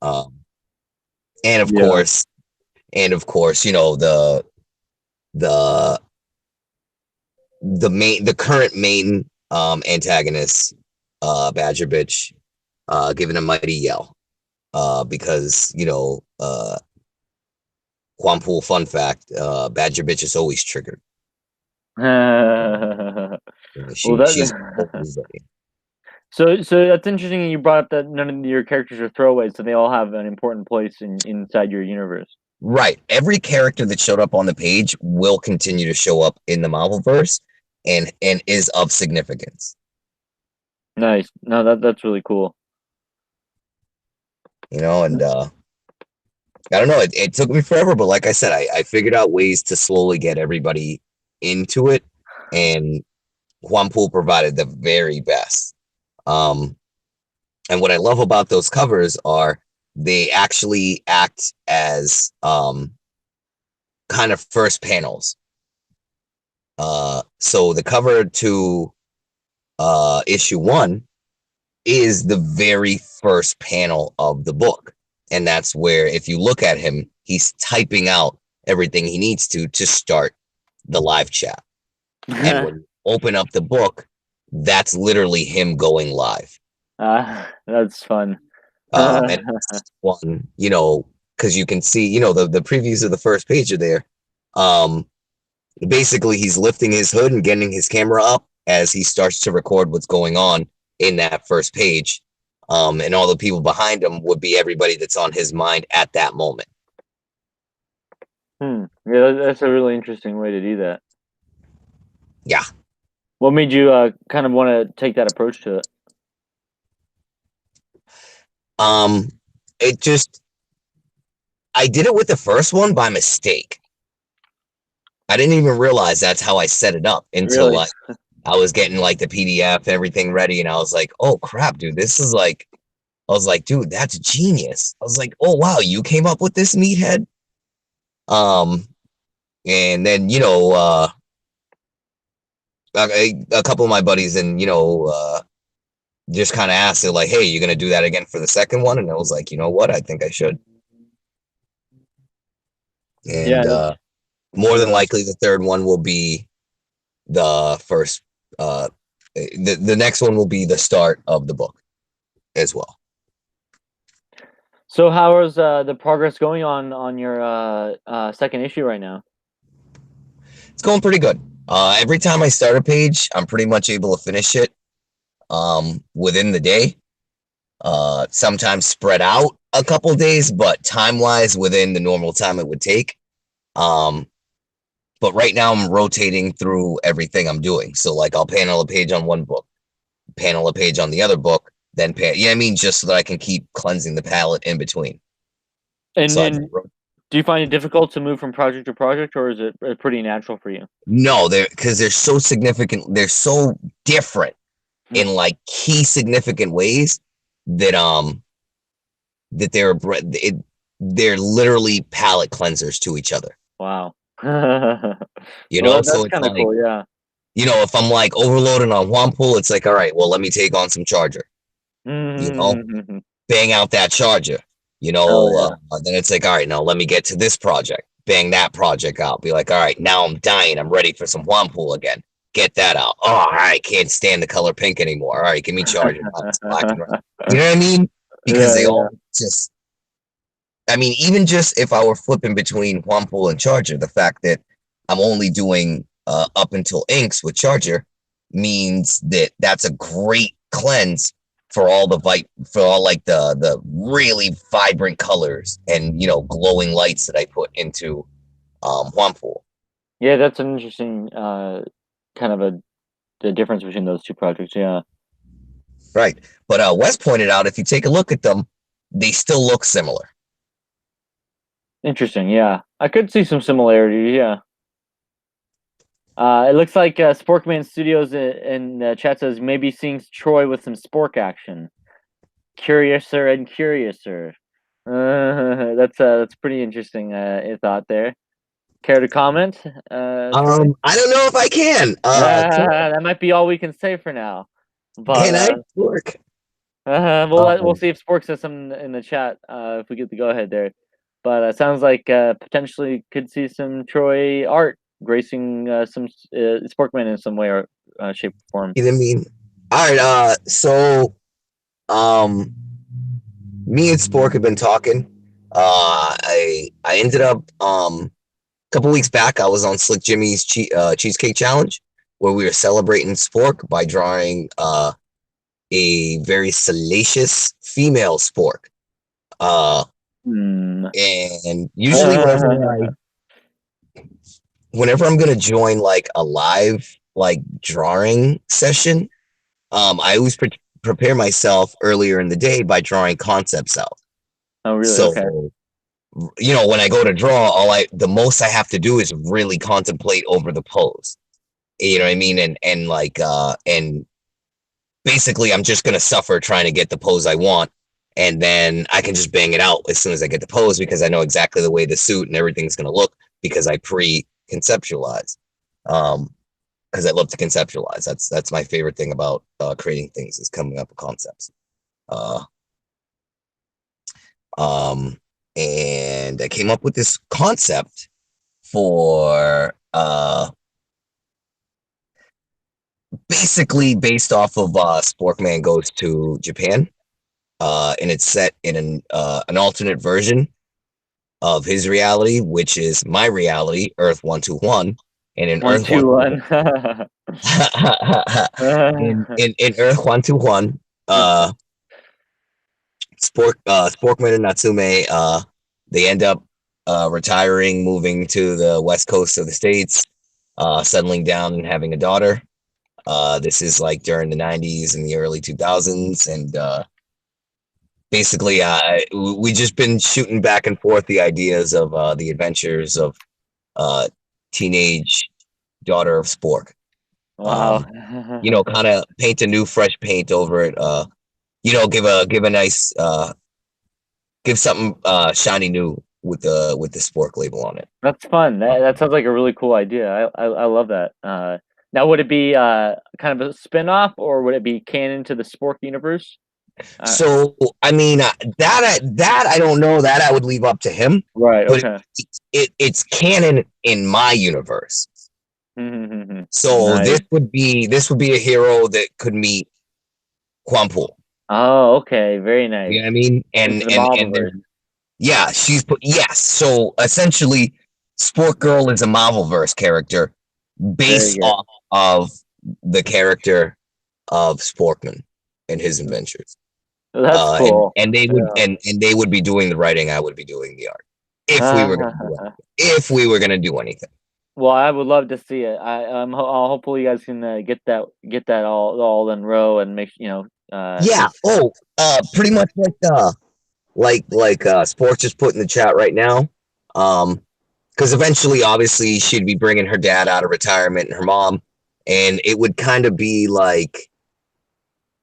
And of Yeah. course, you know, the the current main antagonist, Badger Bitch, giving a mighty yell. Because, you know, JuanPool fun fact, Badger Bitch is always triggered. Well, She's that always ready. so that's interesting. You brought up that none of your characters are throwaways, so they all have an important place inside your universe. Right. Every character that showed up on the page will continue to show up in the Marvel verse and is of significance. Nice. No, that's really cool. You know, and I don't know, it took me forever, but like I said, I figured out ways to slowly get everybody into it, and JuanPool provided the very best. And what I love about those covers are they actually act as kind of first panels. So the cover to issue 1 is the very first panel of the book. And that's where, if you look at him, he's typing out everything he needs to start the live chat. And when you open up the book, that's literally him going live. That's fun. And one, you know, because you can see, you know, the previews of the first page are there. Basically, he's lifting his hood and getting his camera up as he starts to record what's going on in that first page. And all the people behind him would be everybody that's on his mind at that moment. Yeah, that's a really interesting way to do that. Yeah. What made you kind of want to take that approach to it? It just, I did it with the first one by mistake. I didn't even realize that's how I set it up until Really? like I was getting like the PDF, everything ready, and I was like, oh crap, dude, this is like, I was like, dude, that's genius. I was like, oh wow, you came up with this, meathead. And then, you know, a couple of my buddies and, you know, just kind of asked it like, hey, you gonna do that again for the second one? And I was like, you know what, I think I should. Yeah. And more than likely the third one will be the first the next one will be the start of the book as well. So how is the progress going on your second issue right now? It's going pretty good. Every time I start a page, I'm pretty much able to finish it within the day. Sometimes spread out a couple days, but time-wise within the normal time it would take. But right now I'm rotating through everything I'm doing. So like I'll panel a page on one book, panel a page on the other book, then yeah, I mean, just so that I can keep cleansing the palette in between. And So then, do you find it difficult to move from project to project, or is it pretty natural for you? no, because they're so significant, they're so different in like key significant ways that that they're literally palette cleansers to each other. Wow. You Well, know, that's so it's kind of like, cool. Yeah. you know, if I'm like overloading on JuanPool, it's like, all right, well, let me take on some Charger. You know, bang out that Charger. You know, then it's like, all right, now let me get to this project. Bang that project out. Be like, all right, now I'm dying. I'm ready for some JuanPool again. Get that out. Oh, all right, can't stand the color pink anymore. All right, give me Charger. Black and red. You know what I mean? Because they all just, I mean, even just if I were flipping between JuanPool and Charger, the fact that I'm only doing up until inks with Charger means that that's a great cleanse for all for all like the really vibrant colors and, you know, glowing lights that I put into JuanPool. Yeah, that's an interesting kind of the difference between those two projects. Yeah. Right. But Wes pointed out, if you take a look at them, they still look similar. Interesting. Yeah, I could see some similarities. Yeah. It looks like Sporkman Studios in the chat says maybe seeing Troy with some spork action. Curiouser and curiouser. That's pretty interesting thought there. Care to comment? Troy? I don't know if I can. That might be all we can say for now. But Can I work? we'll see if Spork says something in the chat if we get the go ahead there. But it sounds like potentially could see some Troy art gracing some Sporkman in some way or shape or form. You know what I mean? All right. So, me and Spork have been talking. I ended up a couple weeks back. I was on Slick Jimmy's cheesecake challenge where we were celebrating Spork by drawing a very salacious female Spork. And usually whenever I'm gonna join like a live like drawing session, I always prepare myself earlier in the day by drawing concepts out. Oh, really? So, okay. When I go to draw, the most I have to do is really contemplate over the pose. You know what I mean? And basically I'm just gonna suffer trying to get the pose I want. And then I can just bang it out as soon as I get the pose because I know exactly the way the suit and everything's going to look because I pre-conceptualize. Because I love to conceptualize. That's my favorite thing about creating things is coming up with concepts. And I came up with this concept for basically based off of Sporkman Goes to Japan. And it's set in an alternate version of his reality, which is my reality, Earth 121. And in Earth 121, in Earth 121, Sporkman and Natsume, they end up retiring, moving to the west coast of the states, settling down and having a daughter. This is like during the 90s and the early 2000s, and basically, we just been shooting back and forth the ideas of the adventures of teenage daughter of Spork. wow. Kind of paint a new, fresh paint over it. Give a nice, give something shiny new with the Spork label on it. That's fun. That sounds like a really cool idea. I love that. Now, would it be kind of a spin-off, or would it be canon to the Spork universe? So I mean that I don't know. That I would leave up to him. Right. But Okay. it's canon in my universe. So nice. this would be a hero that could meet JuanPool. Oh, okay. Very nice. You know what I mean? And yeah, yes. So essentially, Spork Girl is a Marvelverse character based off of the character of Sporkman and his adventures. That's cool. And they would and they would be doing the writing. I would be doing the art if we were gonna do anything. Well, I would love to see it. Hopefully you guys can get that all in row and make yeah. Pretty much like Sports just put in the chat right now. Because eventually, obviously, she'd be bringing her dad out of retirement and her mom, and it would kind of be like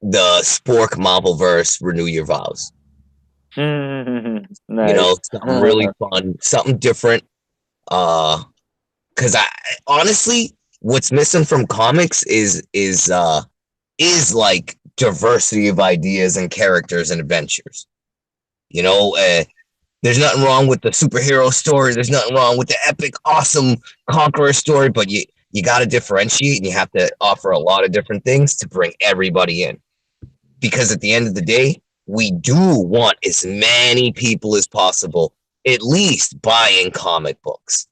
the Spork Marvelverse Renew Your Vows. Nice. Something really fun, something different. Because I honestly, what's missing from comics is like diversity of ideas and characters and adventures. There's nothing wrong with the superhero story. There's nothing wrong with the epic, awesome conqueror story, but you got to differentiate and you have to offer a lot of different things to bring everybody in. Because at the end of the day, we do want as many people as possible at least buying comic books.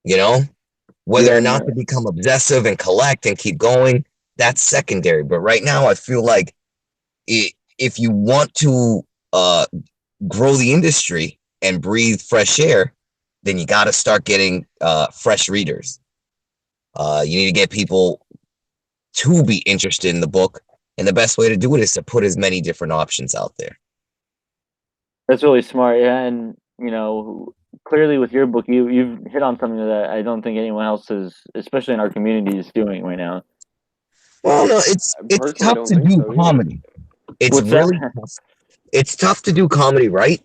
Whether or not to become obsessive and collect and keep going, that's secondary. But right now, I feel like if you want to grow the industry and breathe fresh air, then you got to start getting fresh readers. You need to get people to be interested in the book. And the best way to do it is to put as many different options out there. That's really smart. Yeah. And, clearly with your book, you've hit on something that I don't think anyone else is, especially in our community, is doing right now. Well, no, it's tough to do comedy. It's really tough. It's tough to do comedy, right?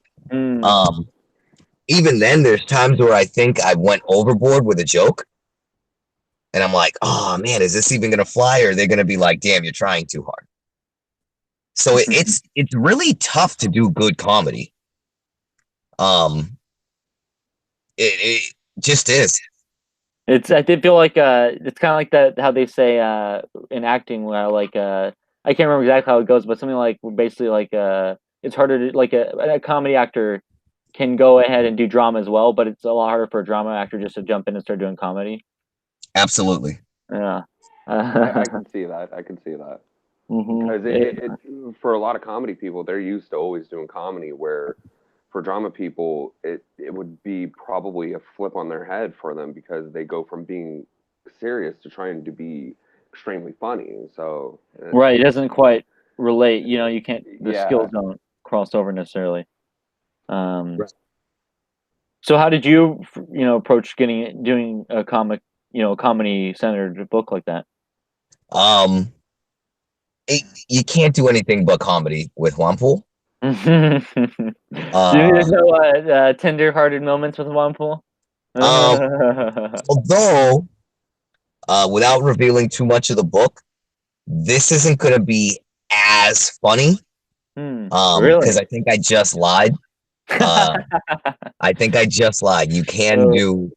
even then, there's times where I think I went overboard with a joke, and I'm like, oh man, is this even gonna fly? Or are they gonna be like, damn, you're trying too hard? So it's really tough to do good comedy. Um, it just is. I did feel like it's kind of like that how they say in acting where like I can't remember exactly how it goes, but something like basically like it's harder to like a comedy actor can go ahead and do drama as well, but it's a lot harder for a drama actor just to jump in and start doing comedy. Absolutely. Yeah. I can see that. I can see that. Because it for a lot of comedy people, they're used to always doing comedy. Where for drama people, it would be probably a flip on their head for them because they go from being serious to trying to be extremely funny. So Right, it doesn't quite relate. You know, you can't. The yeah, skills don't cross over necessarily. Right. So how did you, approach doing a comic, comedy centered book like that? Um, you can't do anything but comedy with JuanPool. There's Uh, no tender-hearted moments with JuanPool. um, although, without revealing too much of the book, this isn't gonna be as funny. Because Really? I think I just lied. Uh, I think I just lied. Oh,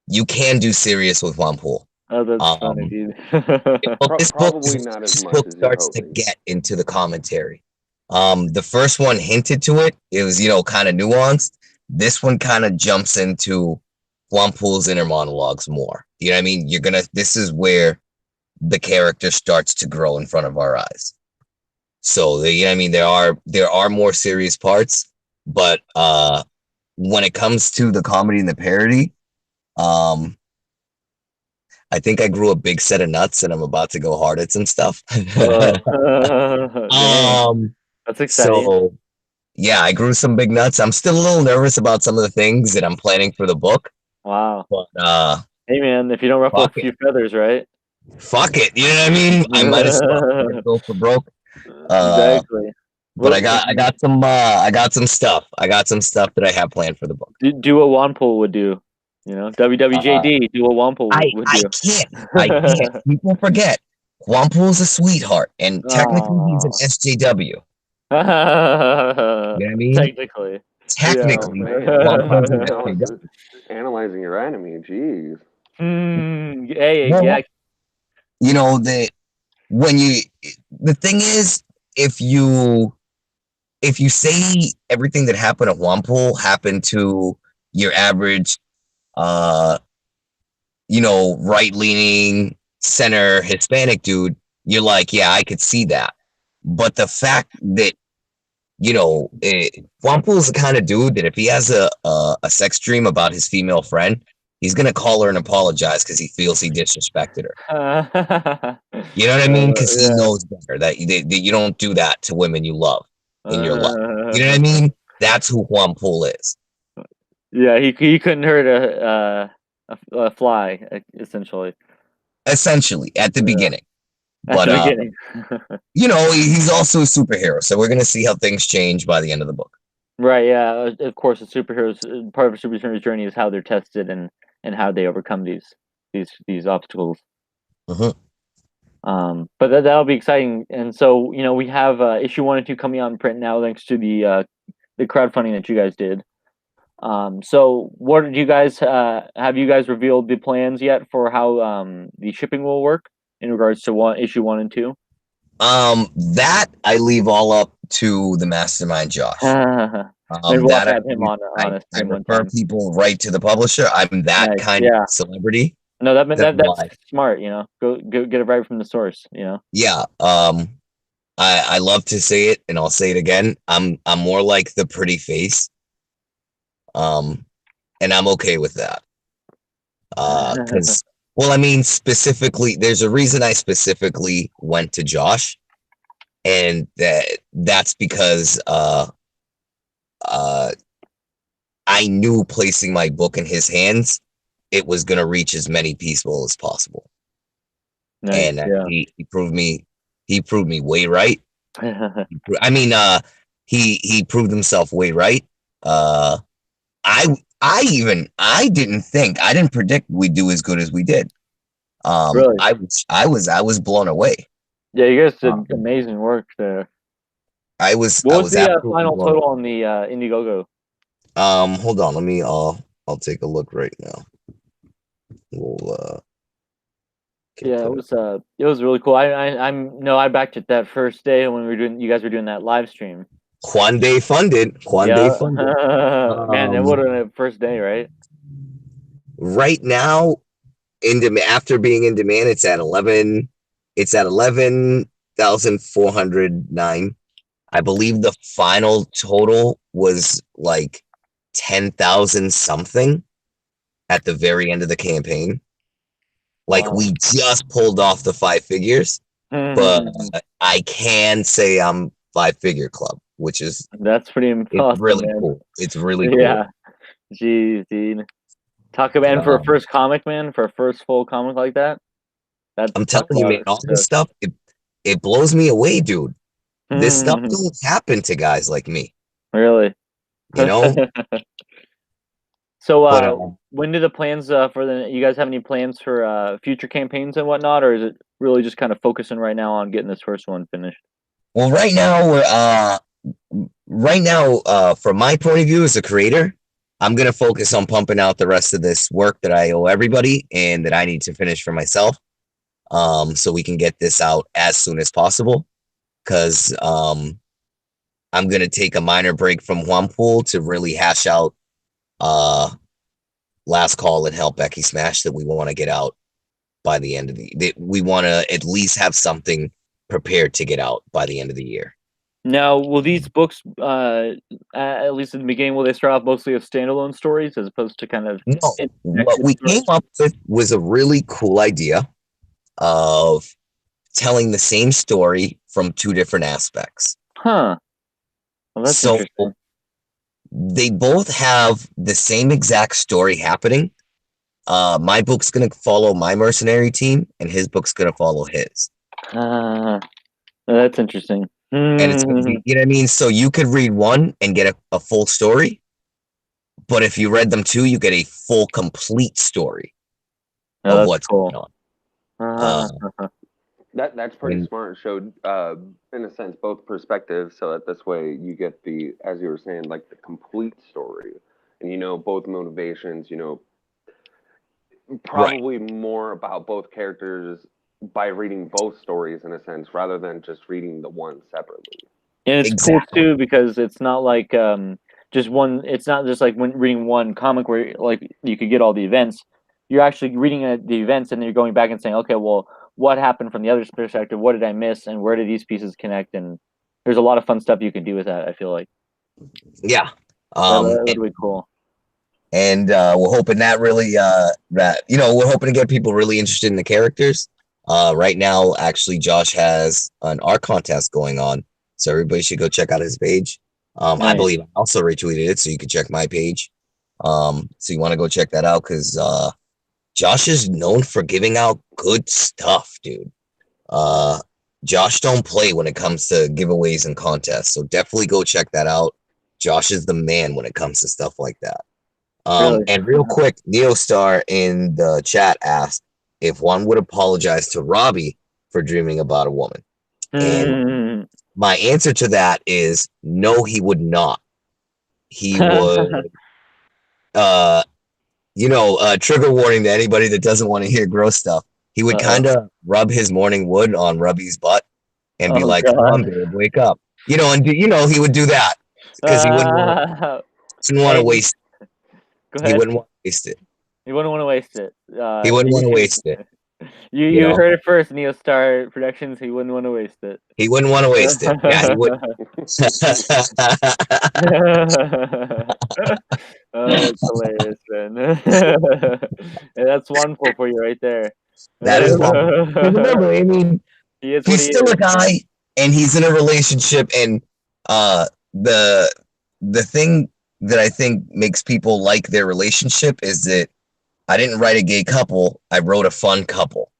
You can do serious with JuanPool. oh, that's funny, Um, dude. well, probably not as this much book as you're starts to hoping. get into the commentary. The first one hinted to it. It was, kind of nuanced. This one kind of jumps into Juanpool's inner monologues more. You know what I mean? This is where the character starts to grow in front of our eyes. So, you know what I mean? There are more serious parts, but when it comes to the comedy and the parody, um, I think I grew a big set of nuts and I'm about to go hard at some stuff. Dang, um, that's exciting. so yeah, I grew some big nuts. I'm still a little nervous about some of the things that I'm planning for the book, Wow. but Hey, man, if you don't ruffle a fuck it. few feathers, right? Fuck it. You know what I mean? I might as well go for broke. Uh, Exactly. but Well, I got some stuff. I got some stuff that I have planned for the book. do what Wanpool would do. Uh, WWJD, do what Wanpool would I do. can't. I can't. People forget. Juanpool's a sweetheart, and technically he's an Oh. SJW. You know what I mean? Technically. Yeah. Oh Technically, man, Juanpool's an analyzing, SJW. analyzing your enemy. Jeez. Hey, yeah. Well, you know, when you the thing is, if you say everything that happened at Juanpool happened to your average uh right leaning center Hispanic dude, you're like, yeah, I could see that. But the fact that Juanpool's the kind of dude that if he has a sex dream about his female friend, he's gonna call her and apologize because he feels he disrespected her. You know what I mean? Because he Yeah. knows better that you don't do that to women you love in your life. You know what I Uh, mean? That's who Juanpool is. yeah, he couldn't hurt a fly, essentially. Essentially, at the Yeah. beginning. At But the beginning. he's also a superhero, so we're gonna see how things change by the end of the book. Right, yeah. Of course, the superheroes part of a superhero's journey is how they're tested and how they overcome these obstacles. Mm-hmm. But that'll be exciting. And so, we have issue 1 and 2 coming out in print now, thanks to the crowdfunding that you guys did. So what did you guys have you guys revealed the plans yet for how the shipping will work in regards to issue 1 and 2? That I leave all up to the mastermind, Josh. Maybe we'll have That to have him on a I stream one refer time. people right to the publisher. I'm that Nice, kind of yeah. celebrity. No, that's Why? smart. Go get it right from the source. Yeah. I love to say it, and I'll say it again. I'm more like the pretty face. And I'm okay with that. Because well, I mean, specifically, there's a reason I specifically went to Josh, and that's because I knew placing my book in his hands, it was gonna reach as many people as possible, Nice, and yeah. he proved me way right. I mean, he proved himself way right. I I didn't predict we'd do as good as we did. Really? I was blown away. Yeah, you guys did Um, amazing work there. I What was was the absolutely final blown away. total on the Indiegogo? Hold on, let me I'll take a look right now. We'll get Yeah, the it was really cool. I'm no, I backed it that first day when we were doing you guys were doing that live stream. Juan funded. Juan Yeah, funded. man, it would have been a first day, right? Right now in demand, after being in demand, it's at 11,409. I believe the final total was like 10,000 something at the very end of the campaign. Like Wow. we just pulled off the 5 figures, but I can say I'm 5 figure club, which is That's pretty it's awesome, really man. cool. It's really cool. Yeah, jeez, dude. Talk about and for a Um, first comic, man, for a first full comic like that, I'm that's talk telling you, man, about all this success. stuff, it blows me away, dude. This stuff don't happen to guys like me, Really. you know? So, But when do the plans for the you guys have any plans for future campaigns and whatnot, or is it really just kind of focusing right now on getting this first one finished? well, right now, from my point of view as a creator, I'm gonna focus on pumping out the rest of this work that I owe everybody and that I need to finish for myself. So we can get this out as soon as possible. Cause I'm gonna take a minor break from JuanPool to really hash out uh Last Call and Help Becky Smash that we want to get out by the end of we want to at least have something prepared to get out by the end of the year. Now, will these books, at least in the beginning, will they start off mostly as standalone stories as opposed to kind of No, what interconnected we came stories? up with was a really cool idea of telling the same story from two different aspects. Huh. Well, that's So interesting. they both have the same exact story happening. My book's gonna follow my mercenary team, and his book's gonna follow his. That's interesting. And it's gonna be, you know what I mean? So you could read one and get a full story, but if you read them two, you get a full, complete story Oh, of that's what's cool. going on. Uh, That's pretty and smart. Showed in a sense both perspectives, so that this way you get the, as you were saying, like the complete story, and you know both motivations. You know right, probably more about both characters by reading both stories in a sense, rather than just reading the one separately. And it's cool exactly. too because it's not like just one. It's not just like when reading one comic where like you could get all the events. You're actually reading the events and then you're going back and saying, okay, well, what happened from the other's perspective? What did I miss? And where did these pieces connect? And there's a lot of fun stuff you can do with that. I feel like Yeah. that'll be cool. And we're hoping that really that we're hoping to get people really interested in the characters. Right now, actually, Josh has an art contest going on, so everybody should go check out his page. I Nice. believe I also retweeted it, so you can check my page. So you want to go check that out because Josh is known for giving out good stuff, dude. Uh, Josh don't play when it comes to giveaways and contests, so definitely go check that out. Josh is the man when it comes to stuff like that. Really. And real quick, Neostar in the chat asked if one would apologize to Robbie for dreaming about a woman. And my answer to that is no, he would not. He would, uh, trigger warning to anybody that doesn't want to hear gross stuff. He would Uh-oh. kind of rub his morning wood on Robbie's butt and be Oh like, "Come on, God. babe, wake up." He would do that because didn't want to Hey, waste. go He ahead. wouldn't want to waste it. You wouldn't want to waste it. He wouldn't want to waste it. You You know. heard it first, Neo Star Productions. He wouldn't want to waste it. He wouldn't want to waste it. Yeah, he would. Oh, that's hilarious, man. Yeah, that's one pull for you right there. That is one. Because remember, I mean, He is what he's he still a is, man. guy, and he's in a relationship, and uh, the the thing that I think makes people like their relationship is that I didn't write a gay couple. I wrote a fun couple.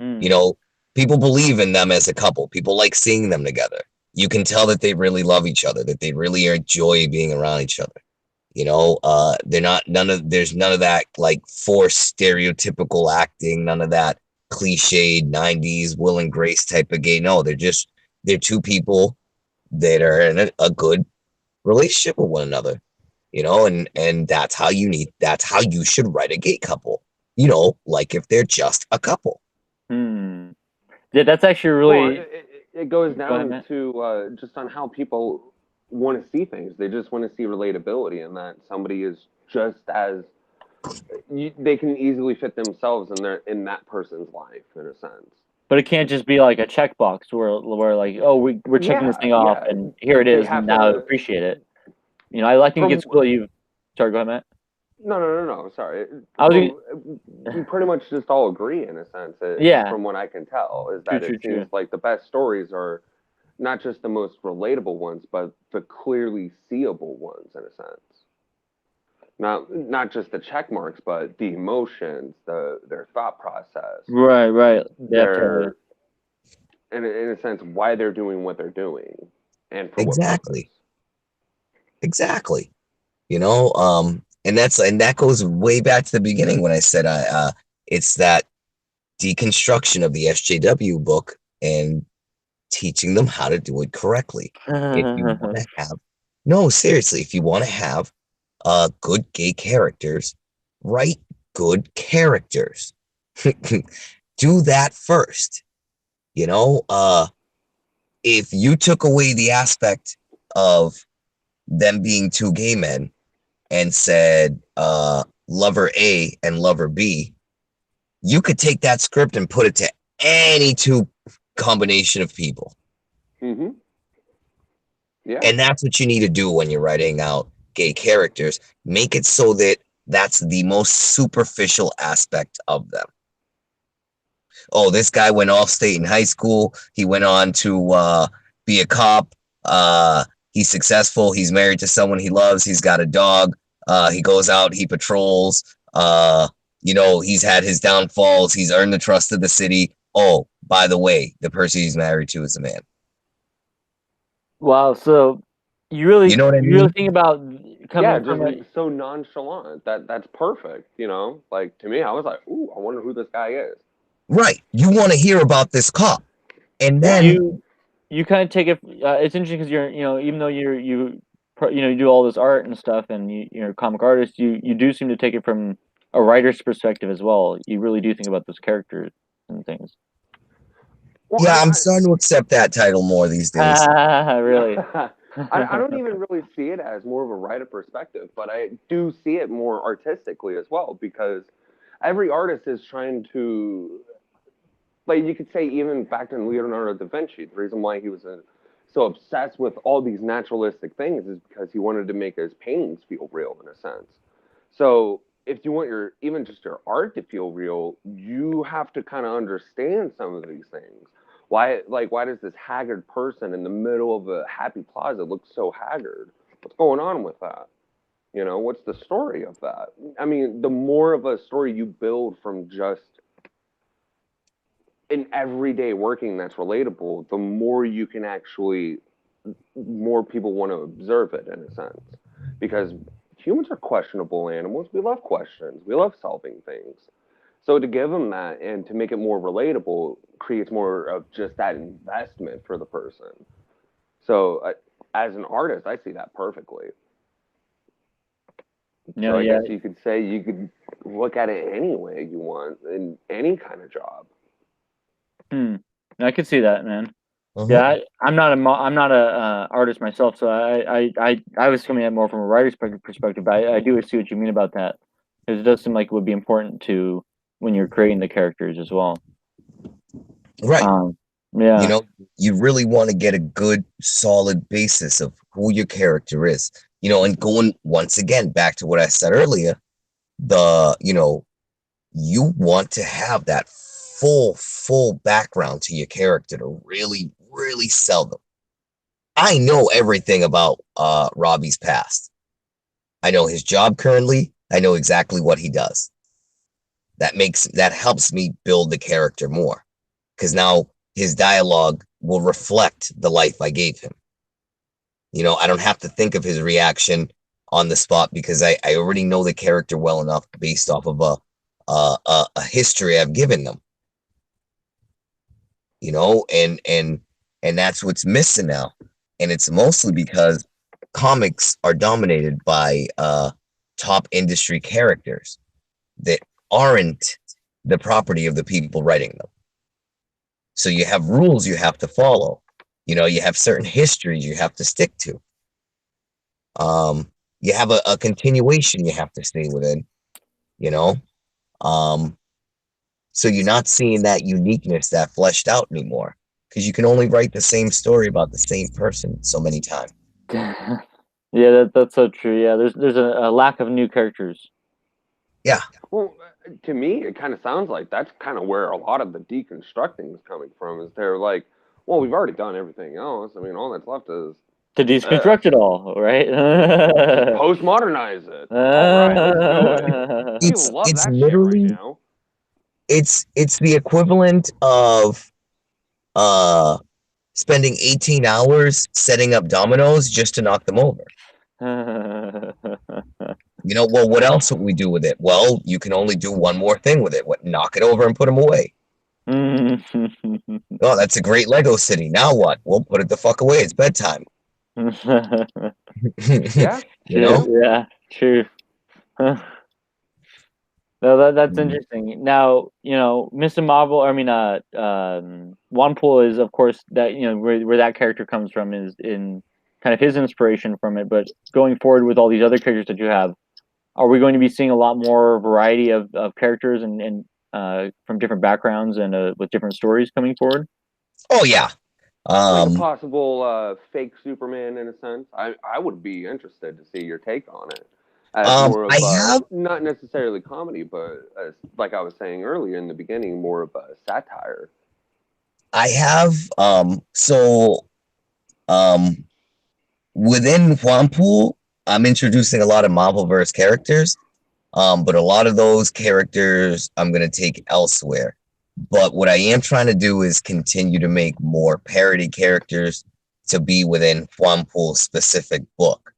Hmm. You know, people believe in them as a couple. People like seeing them together. You can tell that they really love each other, that they really enjoy being around each other. There's none of that like forced stereotypical acting, none of that cliched 90s Will and Grace type of gay. No, they're two people that are in a good relationship with one another, and that's how you should write a gay couple, like if they're just a couple. Yeah, that's actually really. Well, it goes Go ahead, down Matt. to just on how people want to see things. They just want to see relatability, and that somebody is just as they can easily fit themselves in that person's life in a sense. But it can't just be like a checkbox where like, oh, we're checking this Yeah, thing off, yeah. and here it They is, and have now to appreciate it. I think from it's cool. You, sorry, go ahead, Matt. no. Sorry. I was. We pretty much just all agree in a sense. Yeah, From what I can tell, is true, that true, it seems true. like the best stories are not just the most relatable ones, but the clearly seeable ones in a sense. Not just the check marks, but the emotions, their thought process, Right. Yeah, totally. their in a sense why they're doing what they're doing, and for what purpose. Exactly. And that goes way back to the beginning when I said it's that deconstruction of the SJW book and teaching them how to do it correctly. If you want to have No, seriously, if you want to have good gay characters, write good characters. Do that first. If you took away the aspect of them being two gay men and said lover A and lover B, you could take that script and put it to any two combination of people. Mm-hmm. Yeah. And that's what you need to do when you're writing out gay characters. Make it so that that's the most superficial aspect of them. Oh, this guy went off state in high school. He went on to be a cop. He's successful. He's married to someone he loves. He's got a dog. He goes out. He patrols. He's had his downfalls. He's earned the trust of the city. Oh, by the way, the person he's married to is a man. Wow. So you really, You know what I you really mean? think about Yeah, coming from a. just so nonchalant. That's perfect. Like to me, I was like, ooh, I wonder who this guy is. Right. You want to hear about this cop. And Yeah. then, You kind of take it. It's interesting because even though you do all this art and stuff, and you're a comic artist, you do seem to take it from a writer's perspective as well. You really do think about those characters and things. Well, yeah, I'm starting to accept that title more these days. Really? I don't even really see it as more of a writer perspective, but I do see it more artistically as well because every artist is trying to, like you could say, even back in Leonardo da Vinci, the reason why he was so obsessed with all these naturalistic things is because he wanted to make his paintings feel real in a sense. So if you want even just your art to feel real, you have to kind of understand some of these things. Why does this haggard person in the middle of a happy plaza look so haggard? What's going on with that? What's the story of that? I mean, the more of a story you build from just an everyday working that's relatable, the more you can actually, more people want to observe it in a sense. Because humans are questionable animals. We love questions. We love solving things. So to give them that and to make it more relatable creates more of just that investment for the person. So as an artist, I see that perfectly. So I Yeah. guess you could say you could look at it any way you want in any kind of job. I could see that, man. Uh-huh. Yeah, I'm not a artist myself, so I was coming at more from a writer's perspective. But I do see what you mean about that, because it does seem like it would be important to when you're creating the characters as well. Right. Yeah. You really want to get a good, solid basis of who your character is. And going once again back to what I said earlier, you want to have that full background to your character to really, really sell them. I know everything about Robbie's past. I know his job currently. I know exactly what he does. That helps me build the character more, because now his dialogue will reflect the life I gave him. I don't have to think of his reaction on the spot because I already know the character well enough based off of a history I've given them. You know, and that's what's missing now. And it's mostly because comics are dominated by top industry characters that aren't the property of the people writing them. So you have rules you have to follow. You know, you have certain histories you have to stick to. You have a continuation you have to stay within, you know? So you're not seeing that uniqueness, that fleshed out anymore. Because you can only write the same story about the same person so many times. Yeah, that's so true. Yeah, there's a lack of new characters. Yeah. Well, to me, it kind of sounds like that's kind of where a lot of the deconstructing is coming from. Is they're like, well, we've already done everything else. I mean, all that's left is To deconstruct it all, right? postmodernize it. All right, let's do it. People love It's that literally shit right now. it's the equivalent of spending 18 hours setting up dominoes just to knock them over. You know, well, what else would we do with it? Well, you can only do one more thing with it. What, knock it over and put them away. Oh, that's a great Lego city. Now what? We'll put it the fuck away. It's bedtime. Yeah. You know? Yeah, true. No, that's interesting. Now, you know, Mr. Marvel, I mean, JuanPool is, of course, that, you know, where that character comes from is in kind of his inspiration from it. But going forward with all these other characters that you have, are we going to be seeing a lot more variety of characters and from different backgrounds and with different stories coming forward? Oh, yeah. Like a possible fake Superman in a sense. I would be interested to see your take on it. As more of not necessarily comedy, but as, like I was saying earlier in the beginning, more of a satire. I have within JuanPool, I'm introducing a lot of Marvelverse characters, but a lot of those characters I'm gonna take elsewhere. But what I am trying to do is continue to make more parody characters to be within JuanPool's specific book.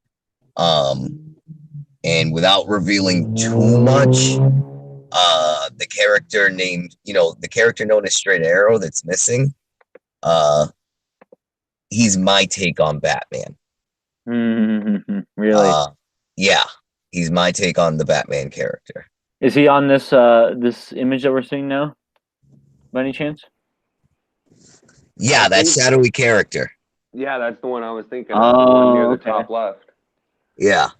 And without revealing too much, the character named, you know, the character known as Straight Arrow that's missing, he's my take on Batman. Really? Yeah, he's my take on the Batman character. Is he on this this image that we're seeing now, by any chance? Yeah, that shadowy character. Yeah, that's the one I was thinking of. The one near the top left. Yeah.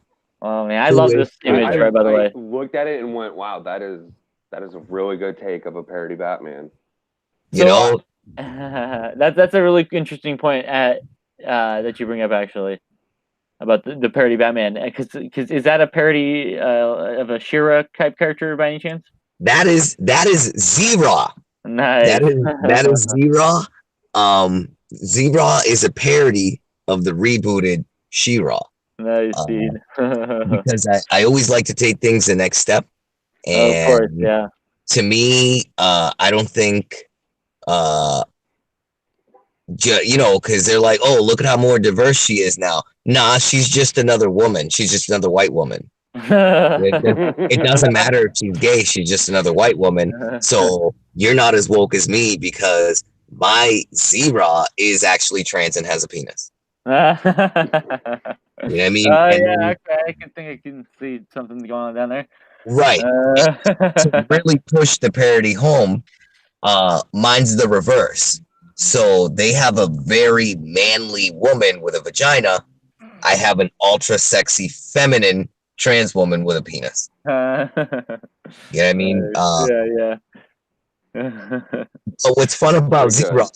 Oh man, I love this image. Right, by the way, I looked at it and went, "Wow, that is a really good take of a parody Batman." You know, that's a really interesting point that you bring up actually about the parody Batman. Because is that a parody of a She-Ra type character by any chance? That is Zera. Nice. That is Zera. Zera is a parody of the rebooted She-Ra. Nice, dude. Because I always like to take things the next step. And of course, yeah. To me, I don't think, you know, because they're like, oh, look at how more diverse she is now. Nah, she's just another woman. She's just another white woman. It doesn't matter if she's gay. She's just another white woman. So you're not as woke as me because my Zera is actually trans and has a penis. You know what I mean? Yeah, okay. I can see something going on down there. Right. To really push the parody home, mine's the reverse. So they have a very manly woman with a vagina. I have an ultra sexy feminine trans woman with a penis. You know what I mean? Yeah. So what's fun about Zera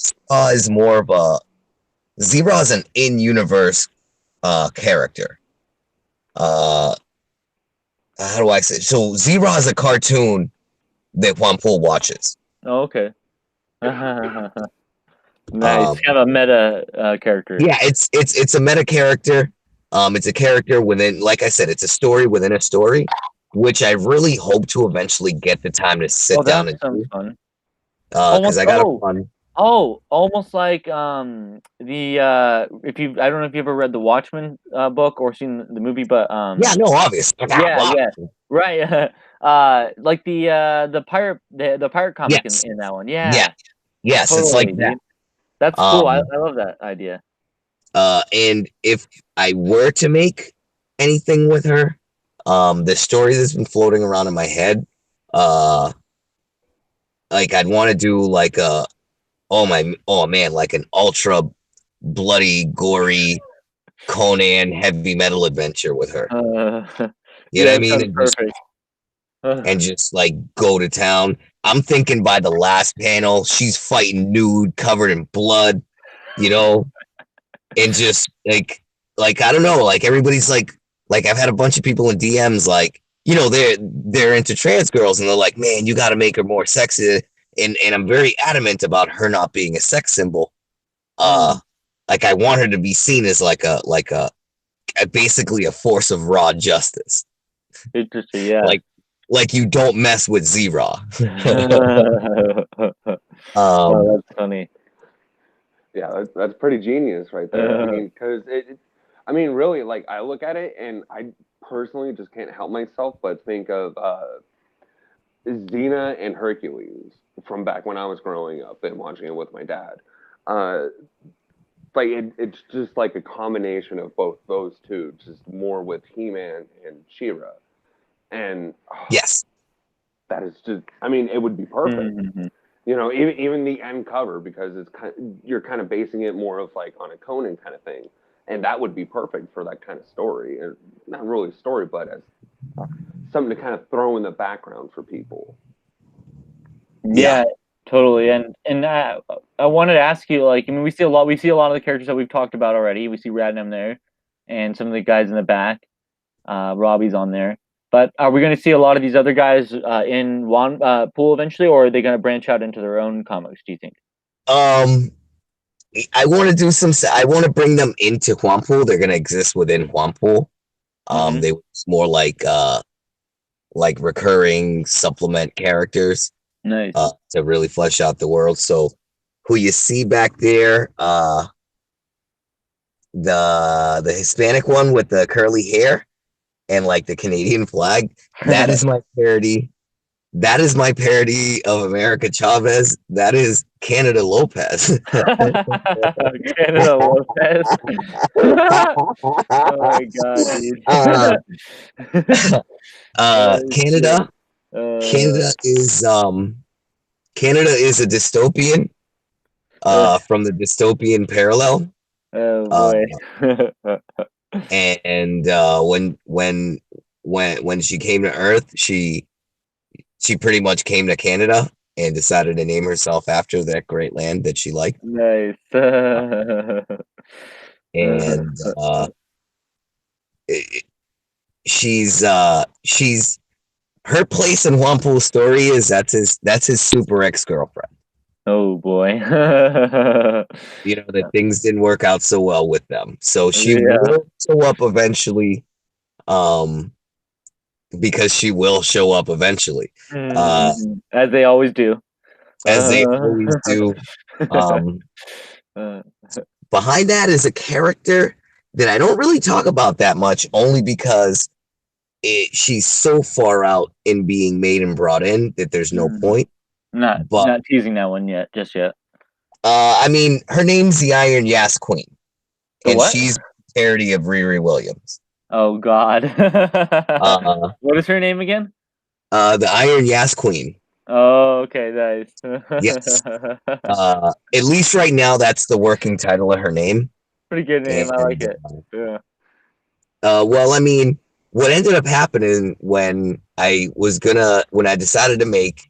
is more of a Zera is an in-universe character. How do I say it? So Zera is a cartoon that JuanPool watches. Oh, okay. Nice. Kind of a meta character. Yeah, it's a meta character. It's a character within, like I said, it's a story within a story, which I really hope to eventually get the time to sit down and do. Fun. Because I got a fun. Oh, almost like the if you I don't know if you ever read the Watchmen book or seen the movie, but Yeah, no, obvious. yeah, right. Like the pirate the pirate comic Yes. in that one. Yeah. Yeah, Yes, it's like totally, that. dude. That's cool. Um, I love that idea. and if I were to make anything with her, the story that's been floating around in my head, uh, like I'd want to do like a oh man, like an ultra bloody, gory Conan heavy metal adventure with her. Uh, You know yeah, what I that mean? sounds perfect. And just like go to town. I'm thinking by the last panel, she's fighting nude, covered in blood, you know, and just like I don't know, like everybody's like I've had a bunch of people in DMs like, you know, they're into trans girls and they're like, man, you got to make her more sexy. And I'm very adamant about her not being a sex symbol. Uh, Mm, like I want her to be seen as like a basically a force of raw justice. interesting. Yeah. Like you don't mess with Zero. Oh, um, that's funny. Yeah, that's pretty genius right there. I mean, because I mean, really, like I look at it and I personally just can't help myself but think of Xena and Hercules from back when I was growing up and watching it with my dad. Uh, like it's just like a combination of both those two, just more with He-Man and She-Ra. And yes. that is just, I mean, it would be perfect. Mhm. You know, even the end cover because it's you're kind of basing it more of like on a Conan kind of thing, and that would be perfect for that kind of story, and not really a story, but as something to kind of throw in the background for people. Yeah. Yeah, totally. And I wanted to ask you, like, I mean, we see a lot of the characters that we've talked about already. We see Radnam there, and some of the guys in the back. Robbie's on there. But are we going to see a lot of these other guys in one pool eventually, or are they going to branch out into their own comics? Do you think? Um, I want to do some. I want to bring them into JuanPool. They're gonna exist within JuanPool. Mm-hmm. They was more like recurring supplement characters Nice. to really flesh out the world. So who you see back there, the Hispanic one with the curly hair and like the Canadian flag, that is my parody. That is my parody of America Chavez. That is Canada Lopez. Canada Lopez. Oh my god, dude. uh, Oh, shit. Canada. Uh, Canada is Canada is a dystopian uh, from the dystopian parallel. oh Uh, boy. and when she came to Earth, she pretty much came to Canada and decided to name herself after that great land that she liked. Nice. And it, she's her place in Wampool's story is that's his super ex girlfriend. Oh boy. You know that things didn't work out so well with them, so she Yeah. will show up eventually. Um, because she will show up eventually, As they always do. as they always do. Um, Uh, behind that is a character that I don't really talk about that much, only because she's so far out in being made and brought in that there's no point. But not teasing that one yet, just yet. I mean, her name's the Iron Yas Queen, The and what? she's a parody of Riri Williams. Oh God. Uh, What is her name again? the Iron Yas Queen. Oh, okay, nice. Yes. At least right now, that's the working title of her name. Pretty good name. I like And it. Yeah. well, I mean, what ended up happening when I decided to make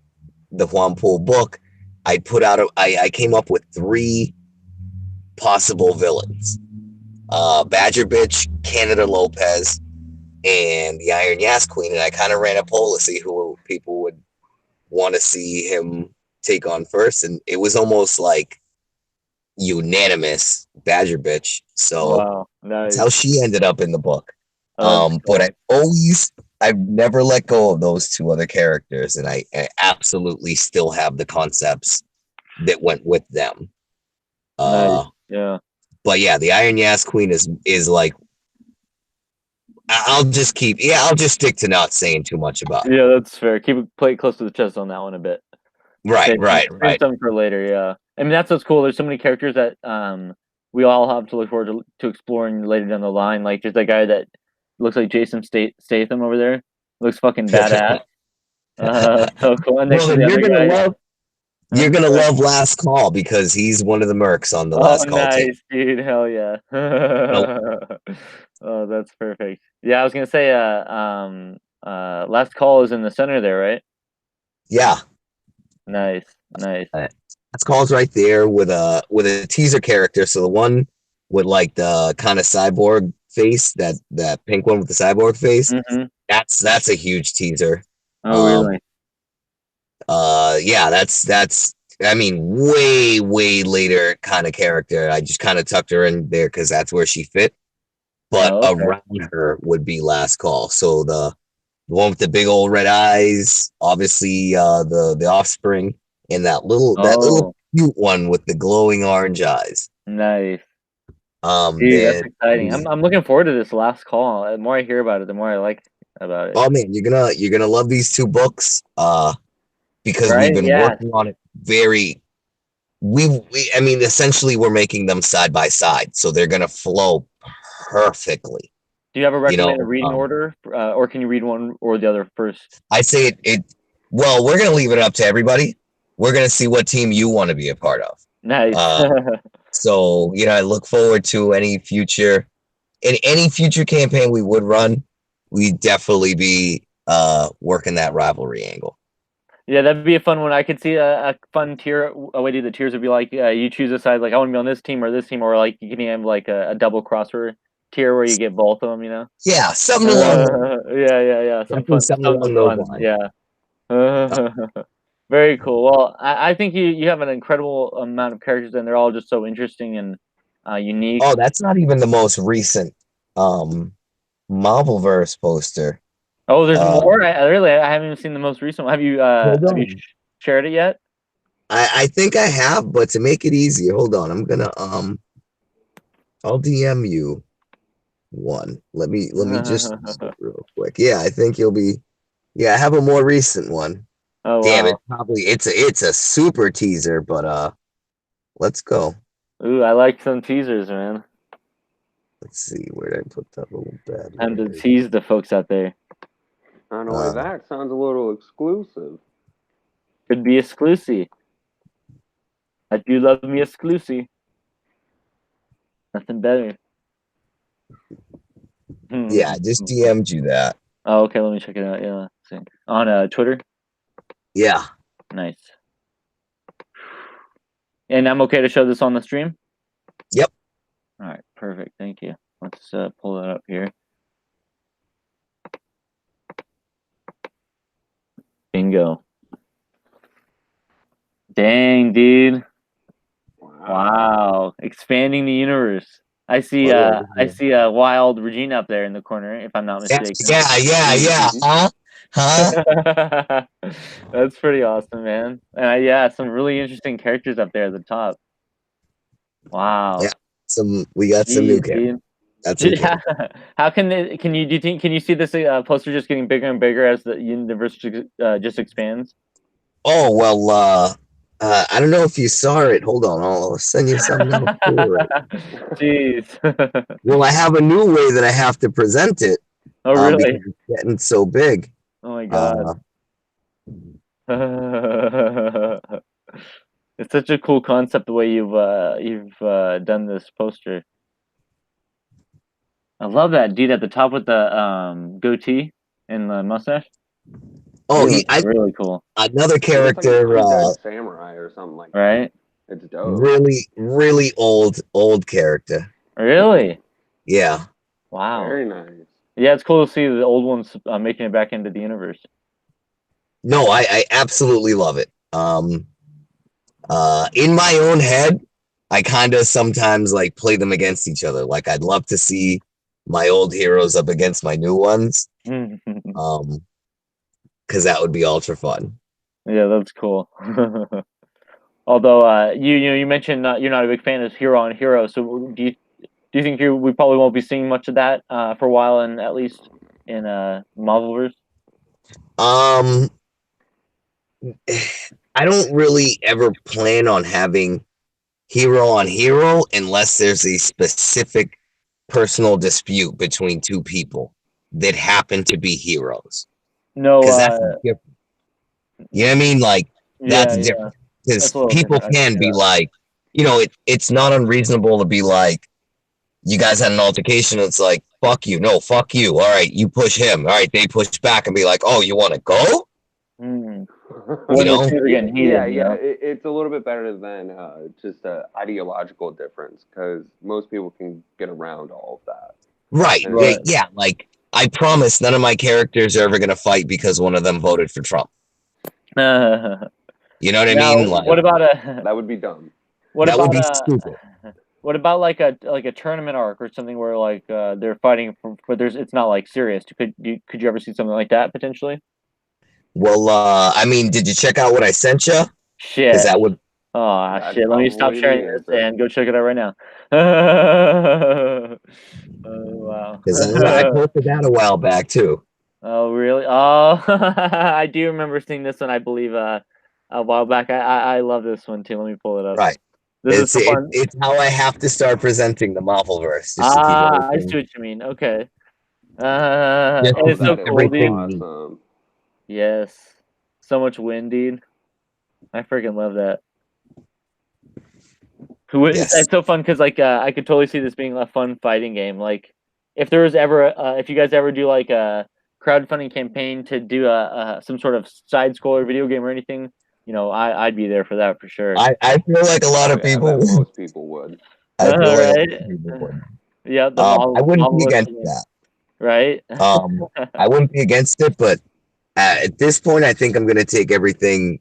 the JuanPool book, I came up with 3 possible villains: Badger Bitch, Canada Lopez, and the Iron Yas Queen. And I kind of ran a poll to see who people would want to see him take on first, and it was almost like unanimous Badger Bitch. So Wow. that's Nice. how she ended up in the book. That's But cool. I've never let go of those 2 other characters, and I absolutely still have the concepts that went with them. Nice. Yeah. But yeah, the Iron Yas Queen is like I'll just stick to not saying too much about it. Yeah, that's fair. Play it close to the chest on that one a bit. Right, right, Save right. something for later. Yeah, I mean that's what's cool. There's so many characters that we all have to look forward to exploring later down the line. Like there's that guy that looks like Jason Statham over there. Looks fucking badass. So cool. And next Well, to then the other guy. you're gonna love Last Call because he's one of the mercs on the Oh, Last Call team. nice, dude. Hell yeah. So, Oh, that's perfect. Yeah, I was gonna say, last call is in the center there, right? yeah, Nice, nice. Last Call's right there with a teaser character. So the one with like the kind of cyborg face, that pink one with the cyborg face, Mm-hmm. that's a huge teaser. Oh, really? Yeah, that's I mean, way later kind of character. I just kind of tucked her in there because that's where she fit. But Oh, okay. around her would be Last Call. So the one with the big old red eyes, obviously the offspring, and that little Oh, cute one with the glowing orange eyes. nice. Dude, that's Man, exciting. I'm looking forward to this last call. The more I hear about it, the more I like about it. oh man, you're gonna love these two books. Because we've Right? been Yeah. working on it I mean, essentially we're making them side by side, so they're gonna flow perfectly. Do you have a You know, recommended reading order, or can you read one or the other first? I say it. Well, we're gonna leave it up to everybody. We're gonna see what team you want to be a part of. Nice. So I look forward to any future campaign we would run. We'd definitely be working that rivalry angle. Yeah, that'd be a fun one. I could see a fun tier. A way to do the tiers would be like you choose a side, like I want to be on this team or this team, or like you can have like a double crossover tier where you get both of them. You know? Yeah, something along. Yeah. Some Definitely fun, something something along those fun. lines. Yeah. Very cool. Well, I think you have an incredible amount of characters, and they're all just so interesting and unique. Oh, that's not even the most recent Marvelverse poster. Oh, there's more. I haven't even seen the most recent one. Have you shared it yet? I think I have, but to make it easier, hold on. I'm gonna I'll DM you one. Let me just real quick. Yeah, I think you'll be. Yeah, I have a more recent one. Oh, Damn wow. it! Probably it's a super teaser, but let's go. Ooh, I like some teasers, man. Let's see, where did I put that little bad Time to boy? tease the folks out there. I don't know. That sounds a little exclusive. Could be exclusive. I do love me exclusive. Nothing better. Yeah, I just DM'd you that. Oh, okay. Let me check it out. Yeah, let's see. On Twitter. Yeah. Nice. And I'm okay to show this on the stream. Yep. All right. Perfect. Thank you. Let's pull that up here. Bingo. Dang, dude. Wow. Expanding the universe. I see a wild Regina up there in the corner, if I'm not mistaken. Yeah. Huh? That's pretty awesome, man. And yeah, some really interesting characters up there at the top. Wow. Yeah. We got some new characters. That's yeah. How can you see this poster just getting bigger and bigger as the universe just expands? Oh well, I don't know if you saw it. Hold on, I'll send you something else. Jeez. Well, I have a new way that I have to present it. Oh, really? Because it's getting so big. Oh my god. It's such a cool concept the way you've done this poster. I love that dude at the top with the goatee and the mustache. Oh, really cool. Another character, like samurai or something like that. Right? It's dope. Really old character. Really? Yeah. Wow. Very nice. Yeah, it's cool to see the old ones making it back into the universe. No, I absolutely love it. In my own head, I kind of sometimes like play them against each other. Like I'd love to see my old heroes up against my new ones. Because that would be ultra fun. Yeah, that's cool. Although you mentioned you're not a big fan of Hero on Hero, so do you think we probably won't be seeing much of that for a while, and at least in Marvelverse? Um, I don't really ever plan on having hero on hero unless there's a specific personal dispute between two people that happen to be heroes. No, Because that's different. You know what I mean? Like, yeah, that's yeah, different. Because that's a little people different. I can see be that. like, it's not unreasonable to be like, you guys had an altercation. It's like, fuck you. No, fuck you. All right, you push him. All right, they push back and be like, oh, you want to go? Mm. You When the know? two are getting Yeah, heated, yeah. It's a little bit better than just an ideological difference because most people can get around all of that. Right. And Right. Yeah. Like, I promise none of my characters are ever going to fight because one of them voted for Trump. You know what I Now, mean? Like, what about that would be dumb. what that would about be stupid. what about like a tournament arc or something where like they're fighting for there's it's not like serious. Could you ever see something like that potentially? Well, I mean, did you check out what I sent you? Because Shit. that would, Oh That's shit. Let me stop probably the sharing this answer. and go check it out right now. Oh wow. because I posted that a while back too. Oh really? Oh, I do remember seeing this one. I believe a while back. I love this one too. Let me pull it up. Right. This is so fun. It's how I have to start presenting the Marvelverse just to keep Ah, I see everything, what you mean. Okay. just And to Oh, it's so keep that is cool, dude. everything neat. awesome. Yes. So much wind, dude. I freaking love that. Yes. It's so fun because like I could totally see this being a fun fighting game. Like if there was ever if you guys ever do like a crowdfunding campaign to do some sort of side scroller video game or anything, I'd be there for that for sure. I feel like a lot Oh of yeah, people that most people would. I feel like a lot Right? of people would. Yeah, the I wouldn't be Marvel against game, that. right? I wouldn't be against it, but at this point, I think I'm gonna take everything,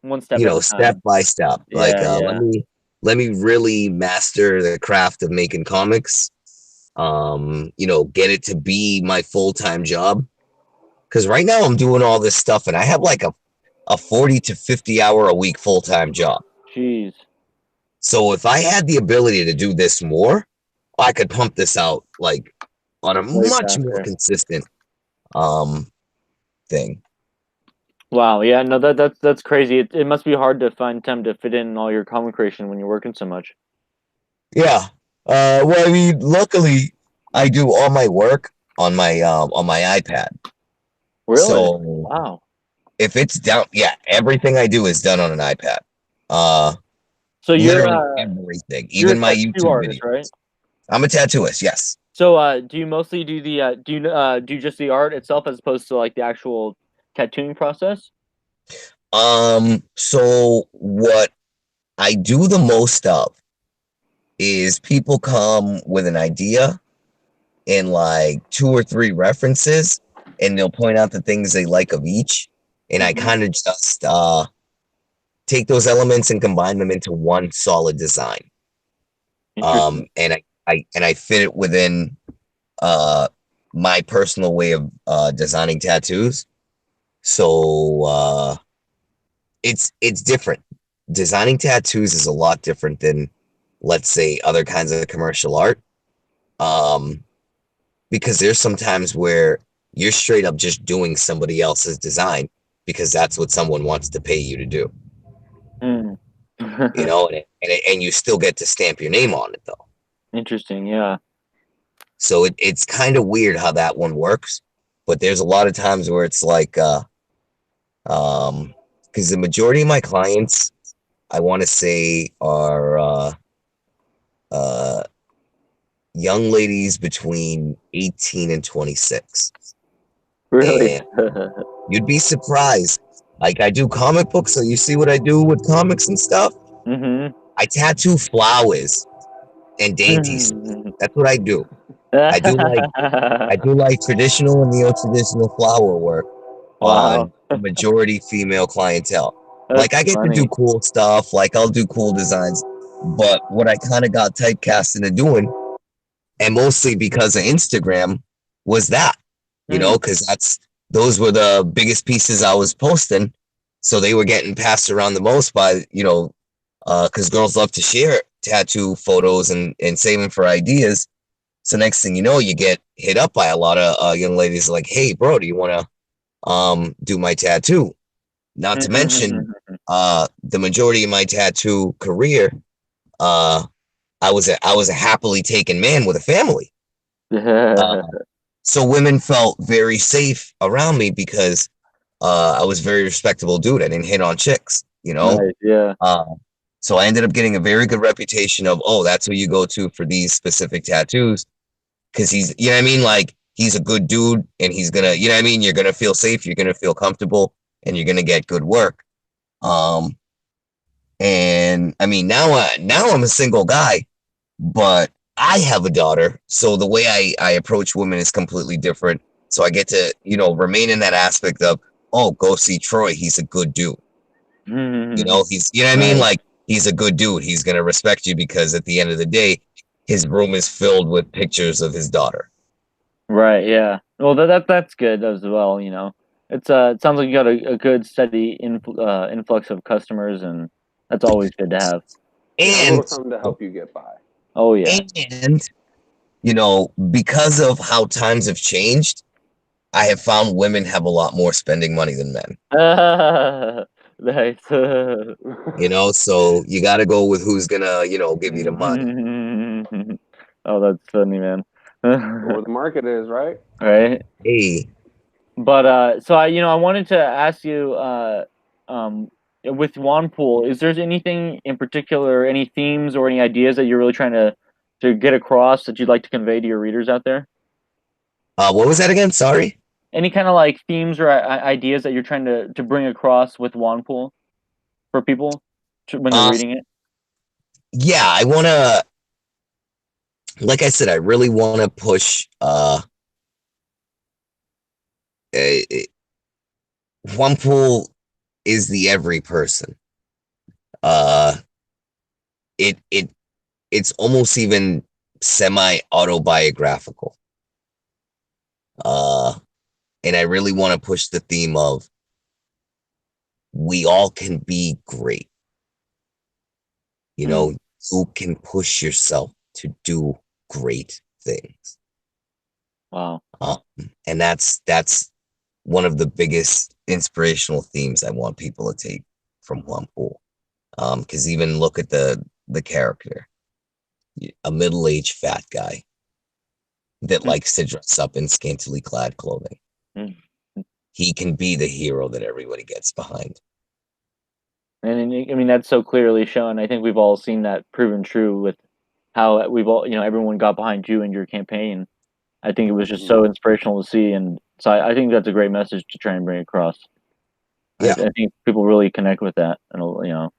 One step at a step time. by step. Like, Yeah, yeah. let me really master the craft of making comics. Get it to be my full-time job. Because right now I'm doing all this stuff, and I have like a 40 to 50 hour a week full-time job. Jeez. So if I had the ability to do this more, I could pump this out like on a Way much more faster. consistent um thing. Wow, yeah, no, that's crazy. It must be hard to find time to fit in all your comic creation when you're working so much. Yeah. Well, I mean, luckily I do all my work on my iPad. Really? So Wow. if it's down, yeah, everything I do is done on an iPad. Uh, So Literally everything, you're a even my tattoo YouTube artist, right? videos. I'm a tattooist, yes. So do you mostly do the do just the art itself as opposed to like the actual tattooing process? So what I do the most of is people come with an idea and like two or three references, and they'll point out the things they like of each, and I Mm-hmm. kind of just take those elements and combine them into one solid design. Interesting. And I fit it within uh my personal way of designing tattoos. So it's different. Designing tattoos is a lot different than, let's say, other kinds of commercial art. Um, because there's some times where you're straight up just doing somebody else's design because that's what someone wants to pay you to do. Mm. And you still get to stamp your name on it though. Interesting. Yeah. So it's kind of weird how that one works, but there's a lot of times where it's like because the majority of my clients, I want to say, are uh young ladies between 18 and 26. Really. And you'd be surprised. Like, I do comic books, so you see what I do with comics and stuff. Mm-hmm. I tattoo flowers and dainties. That's what I do. I do like traditional and neo-traditional flower work Wow. on a majority female clientele. That's Like, I get to do funny. cool stuff, like I'll do cool designs, but what I kind of got typecast into doing, and mostly because of Instagram, was that, Mm. because those were the biggest pieces I was posting. So they were getting passed around the most by, because girls love to share tattoo photos and save them for ideas. So next thing you know, you get hit up by a lot of young ladies like, "Hey, bro, do you want to do my tattoo?" Not to mention, the majority of my tattoo career, uh, I was a happily taken man with a family. So women felt very safe around me because I was a very respectable dude. I didn't hit on chicks, you know. Nice, yeah. So I ended up getting a very good reputation of, oh, that's who you go to for these specific tattoos, because he's, you know what I mean, like he's a good dude, and he's gonna, you know what I mean, you're gonna feel safe, you're gonna feel comfortable, and you're gonna get good work. Um, and I mean, now I'm a single guy, but I have a daughter, so the way I approach women is completely different. So I get to, remain in that aspect of, oh, go see Troy. He's a good dude. He's, you know what I mean? Right. Like, he's a good dude. He's going to respect you because at the end of the day, his room is filled with pictures of his daughter. Right, yeah. Well, that's good as well, you know. It sounds like you got a good steady influx of customers, and that's always good to have. Yeah, a little And, something to help you get by. Oh yeah. and, because of how times have changed, I have found women have a lot more spending money than men. Nice. So you got to go with who's gonna, give you the money. Oh, that's funny, man. Where the market is, right? Right? Hey, But so I wanted to ask you um with JuanPool, is there anything in particular, any themes or any ideas that you're really trying to get across that you'd like to convey to your readers out there? what was that again? Sorry. Any kind of like themes or ideas that you're trying to bring across with JuanPool for people when they're Uh, reading it? yeah, I wanna, like I said, I really wanna push. Uh, OnePool is the every person. Uh, it's almost even semi autobiographical. Uh, and I really want to push the theme of we all can be great. Mm, You can push yourself to do great things. wow. Um, and that's one of the biggest inspirational themes I want people to take from OnePool. Because even look at the character, a middle-aged fat guy that Mm, likes to dress up in scantily clad clothing. mm. He can be the hero that everybody gets behind. And I mean that's so clearly shown. I think we've all seen that proven true with how we've all, everyone got behind you and your campaign. I think it was just so inspirational to see, and so I think that's a great message to try and bring across. Yeah, I think people really connect with that, and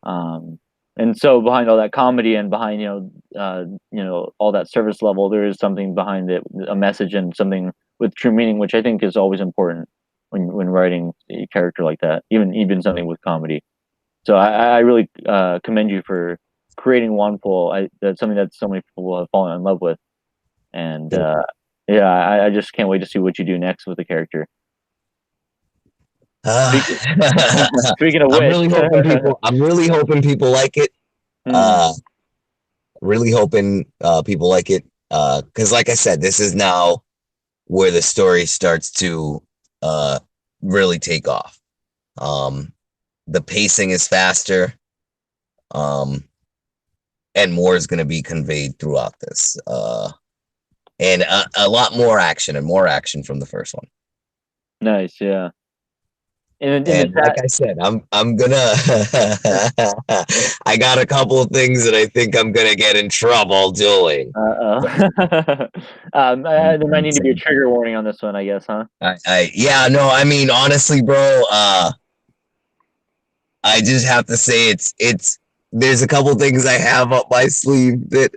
um, and so behind all that comedy and behind all that service level, there is something behind it, a message and something with true meaning, which I think is always important when writing a character like that, even something with comedy. So I really commend you for creating OnePool. That's something that so many people have fallen in love with, and thank you. yeah, I just can't wait to see what you do next with the character. Speaking speaking of I'm which, really hoping people. I'm really hoping people like it. hmm, Uh, really hoping people like it. Because, like I said, this is now where the story starts to uh really take off. Um, the pacing is faster. Um, and more is going to be conveyed throughout this. And a lot more action and more action from the first one. nice, yeah. In the And like chat, I said, I'm gonna I got a couple of things that I think I'm gonna get in trouble doing. But there might need to be a trigger warning on this one, I guess, huh? yeah, no, I mean honestly, bro, I just have to say it's there's a couple things I have up my sleeve that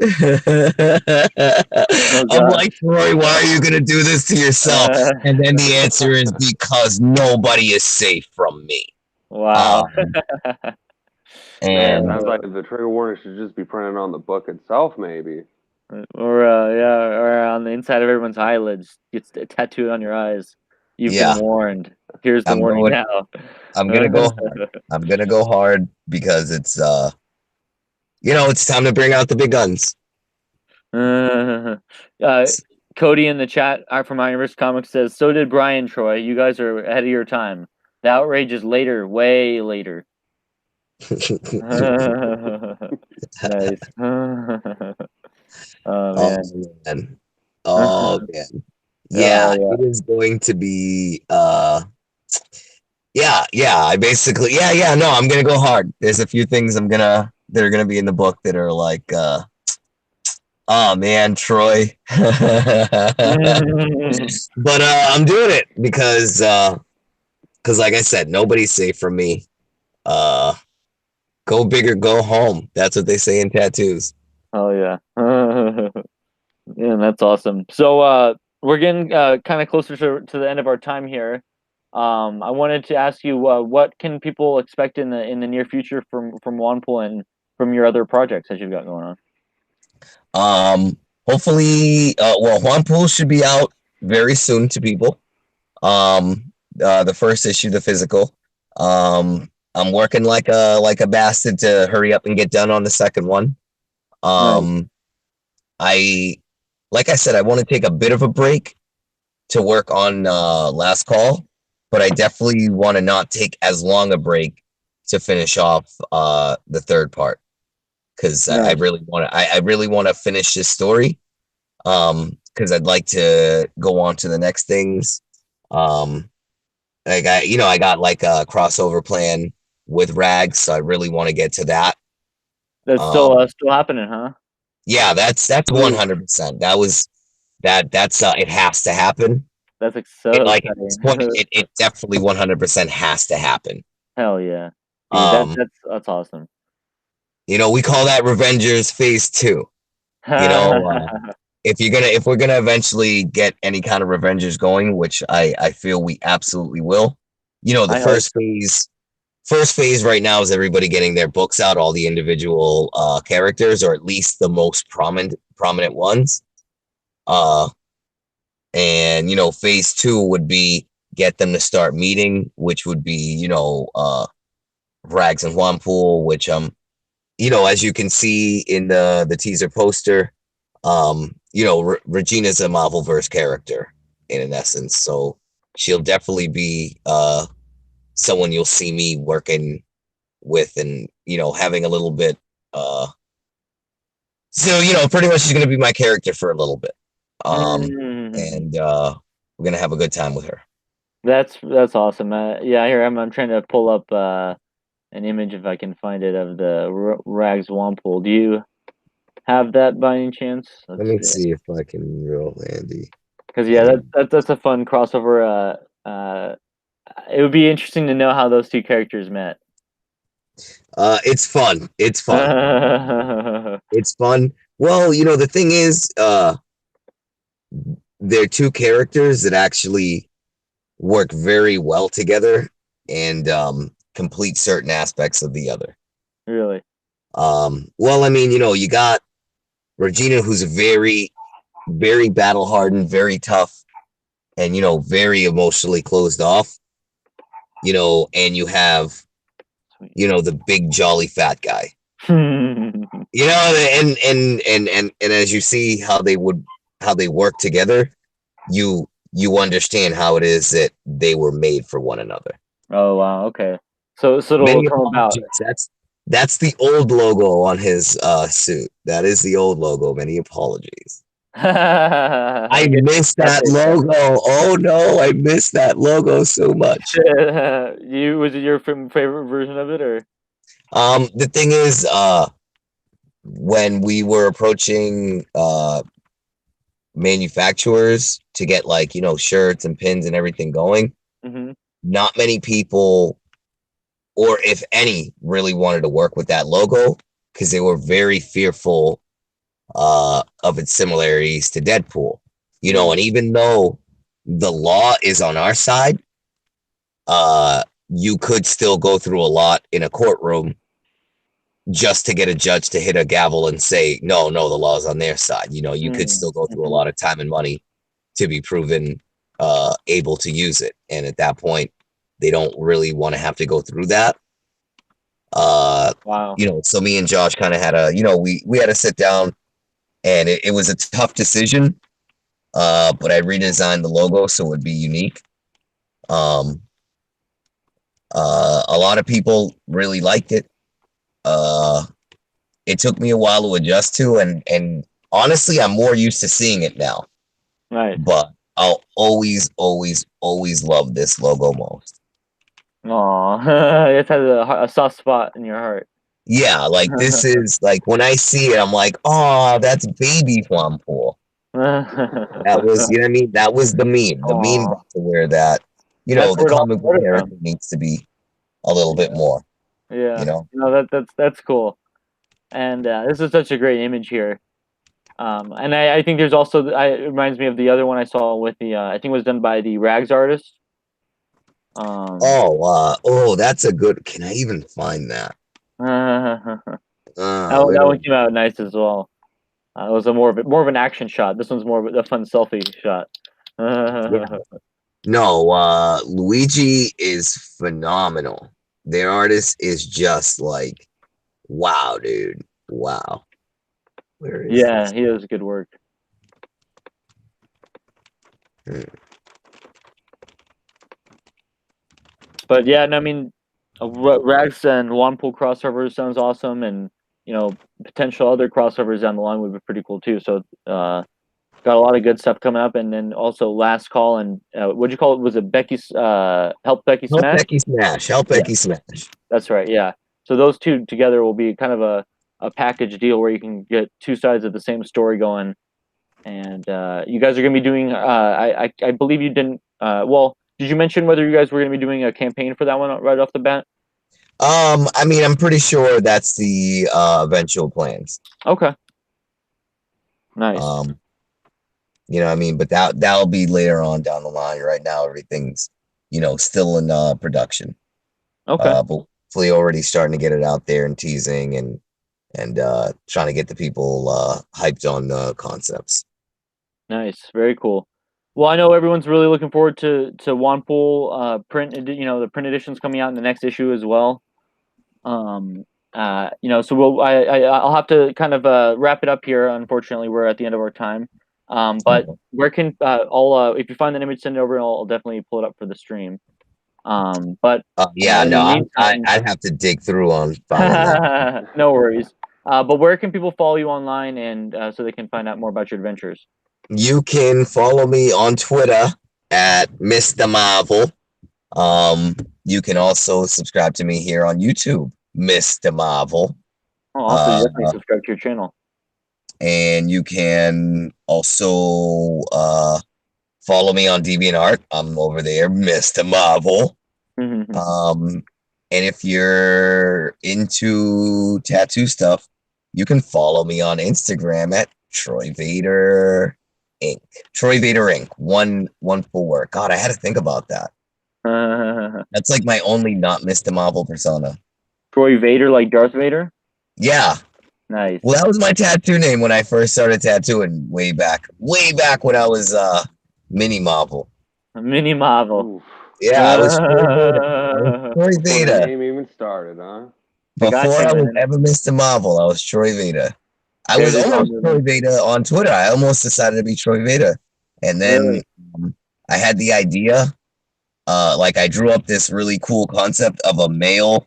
Oh I'm God. like, Troy, why are you gonna do this to yourself? And then the answer is because nobody is safe from me. Wow. Um, Man, and sounds like the trigger warning should just be printed on the book itself, maybe. Or yeah, or on the inside of everyone's eyelids, gets tattooed on your eyes. You've been yeah, warned. Here's the I'm warning going. now. I'm gonna go hard. I'm gonna go hard because it's it's time to bring out the big guns. uh, Cody in the chat from Iris Comics says, "So did Brian Troy. You guys are ahead of your time. The outrage is later, way later." Nice. Oh Oh man. man. Oh man. Oh Yeah, yeah. it is going to be I basically no, I'm gonna go hard. There's a few things that are gonna be in the book that are like oh man, Troy. But I'm doing it because like I said, nobody's safe from me. Uh Go big or go home. That's what they say in tattoos. Oh yeah. Yeah, that's awesome. So we're getting kind of closer to the end of our time here. I wanted to ask you what can people expect in the near future from JuanPool and from your other projects that you've got going Hopefully JuanPool should be out very soon to people. The first issue, the physical. I'm working like a bastard to hurry up and get done on the second one. on? Nice. I like I said, I want to take a bit of a break to work on Last Call, but I definitely want to not take as long a break to finish off the third part because I Nice. really want to. I really want to finish this story because I'd like to go on to the next things. I got like a crossover plan with Rags, so I really want to get to that. That's Um, still happening, huh? yeah, that's Ooh, 100%. That's it has to happen. that's like It so like at this exciting. point, it definitely 100% has to happen. Hell yeah, dude. Um, That's awesome. we call that Revengers Phase 2. You know, if we're gonna eventually get any kind of Revengers going, which I feel we absolutely will. The I hope. first phase right now is everybody getting their books out, all the individual characters, or at least the most prominent ones. Uh, and phase 2 would be get them to start meeting, which would be Rags and JuanPool, which as you can see in the teaser poster, Regina's a Marvelverse character in essence, so she'll definitely be someone you'll see me working with, and having a little bit. So pretty much she's gonna be my character for a little bit, Mm. and we're gonna have a good time with her. That's awesome. Yeah, here I'm trying to pull up an image if I can find it of the Rags Wampool. Do you have that by any chance? Let Let's me see. see if I can roll Andy. Because yeah, And that's a fun crossover. It would be interesting to know how those two characters met. it's fun. It's fun. Nice. It's fun. Well, the thing is, they're two characters that actually work very well together and complete certain aspects of the other. Really? Well, I mean, you got Regina, who's very, very battle hardened, very tough, and very emotionally closed off. And you have, the big jolly fat guy. And as you see how they work together, you understand how it is that they were made for one another. Oh wow, okay. So it'll Many come about. apologies. That's the old logo on his suit. That is the old logo. Many apologies. I missed that logo. Oh no, I missed that logo so much. Was it your favorite version of it, or? The thing is, when we were approaching manufacturers to get like shirts and pins and everything going, Mm-hmm. not many people, or if any, really wanted to work with that logo because they were very fearful of its similarities to Deadpool. And even though the law is on our side, you could still go through a lot in a courtroom just to get a judge to hit a gavel and say, no, the law's on their side. You could still go through a lot of time and money to be proven able to use it. And at that point, they don't really want to have to go through that. Wow. So me and Josh kind of had we had to sit down, and it was a tough decision. But I redesigned the logo so it would be unique. Um, a lot of people really liked it. It took me a while to adjust to, and honestly, I'm more used to seeing it now. Nice. But I'll always, always, always love this logo most. Aw, it has a soft spot in your heart. Yeah, like this is like when I see it, I'm like, oh, that's baby JuanPool. That was, you know what I mean? That was the meme. The meme Aw, got to where that, that's the where it all comic book started character from. needs to be a little bit more, Yeah. you know? No, that's cool. And this is such a great image here. And I think there's also it reminds me of the other one I saw with the I think it was done by the Rags artist. Oh, that's a good. Can I even find that? that Wait a one minute. came out nice as well. It was a more of an action shot. This one's more of a fun selfie shot. Yeah. No, Luigi is phenomenal. Their artist is just like, wow, dude. Wow. Where is Yeah, this? he does good work. Hmm. But yeah, no, I mean, Rags and JuanPool crossover sounds awesome, and potential other crossovers down the line would be pretty cool too. So, got a lot of good stuff coming up, and then also Last Call and what'd you call it? Was it Becky's Help Becky Help Smash? Becky Smash. Help Yeah, Becky Smash. that's right. Yeah, so those two together will be kind of a package deal where you can get two sides of the same story going, and you guys are going to be doing. I believe you didn't. Well, did you mention whether you guys were going to be doing a campaign for that one right off the bat? I mean, I'm pretty sure that's the eventual plans. Okay, nice. You know what I mean? But that'll be later on down the line. Right now, everything's, still in production. Okay, But hopefully already starting to get it out there and teasing and trying to get the people hyped on concepts. nice, very cool. Well, I know everyone's really looking forward to JuanPool the print edition's coming out in the next issue as well. So I'll have to kind of wrap it up here. Unfortunately, we're at the end of our time. But where can I'll if you find an image, send it over, and I'll definitely pull it up for the stream. But Yeah, in no, the I'd meantime, have to dig through on finding that. no worries. But where can people follow you online and so they can find out more about your adventures? You can follow me on Twitter at Mistah Mahvel. You can also subscribe to me here on YouTube, Mistah Mahvel. Oh, also, Uh, definitely subscribe to your channel. and you can also follow me on DeviantArt. I'm over there, Mistah Mahvel. And if you're into tattoo stuff, you can follow me on Instagram at Troy Vader Inc. Troy Vader Inc. One full word. God, I had to think about that. That's like my only not Mistah Mahvel persona. Troy Vader, like Darth Vader. Yeah. Nice. Well, that was my tattoo name when I first started tattooing way back when I was Mini Mahvel. Mini Mahvel. Yeah, I was Troy Vader. Troy Before the Vader. name even started, huh? I got Before you, I was man. ever Mr. Mahvel, I was Troy Vader. I There was it is almost on the Troy Vader on Twitter. I almost decided to be Troy Vader. And then Really? I had the idea. Like I drew up this really cool concept of a male,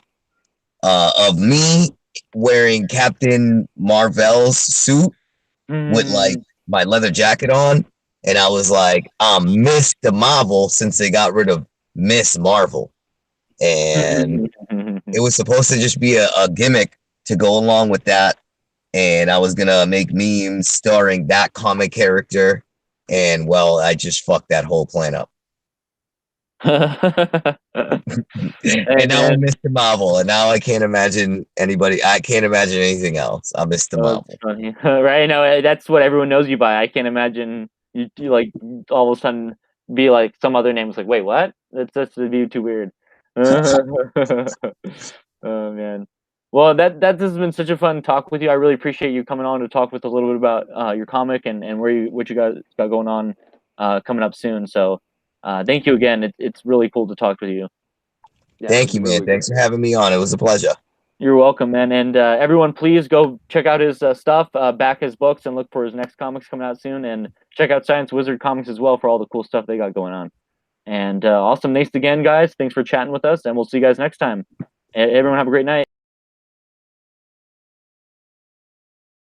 of me wearing Captain Marvel's suit with like my leather jacket on. And I was like, I'm Mr. Marvel since they got rid of Miss Marvel. And it was supposed to just be a gimmick to go along with that. And I was gonna make memes starring that comic character. And well, I just fucked that whole plan up. Hey, And now I'm man. Mr. Marvel. And now I can't imagine anything else. I'm Mr. Oh, that's Marvel. funny. Right now, that's what everyone knows you by. I can't imagine you like all of a sudden be like some other name. It's like, wait, what? That's be too weird. Oh man. Well, that has been such a fun talk with you. I really appreciate you coming on to talk with a little bit about your comic and what you guys got going on coming up soon. So, thank you again. It's really cool to talk with you. Yeah, Thank you, man. really Thanks great. for having me on. It was a pleasure. You're welcome, man. And everyone, please go check out his stuff, back his books, and look for his next comics coming out soon. And check out Science Wizard Comics as well for all the cool stuff they got going on. And awesome. Thanks again, guys. Thanks for chatting with us, and we'll see you guys next time. Everyone have a great night.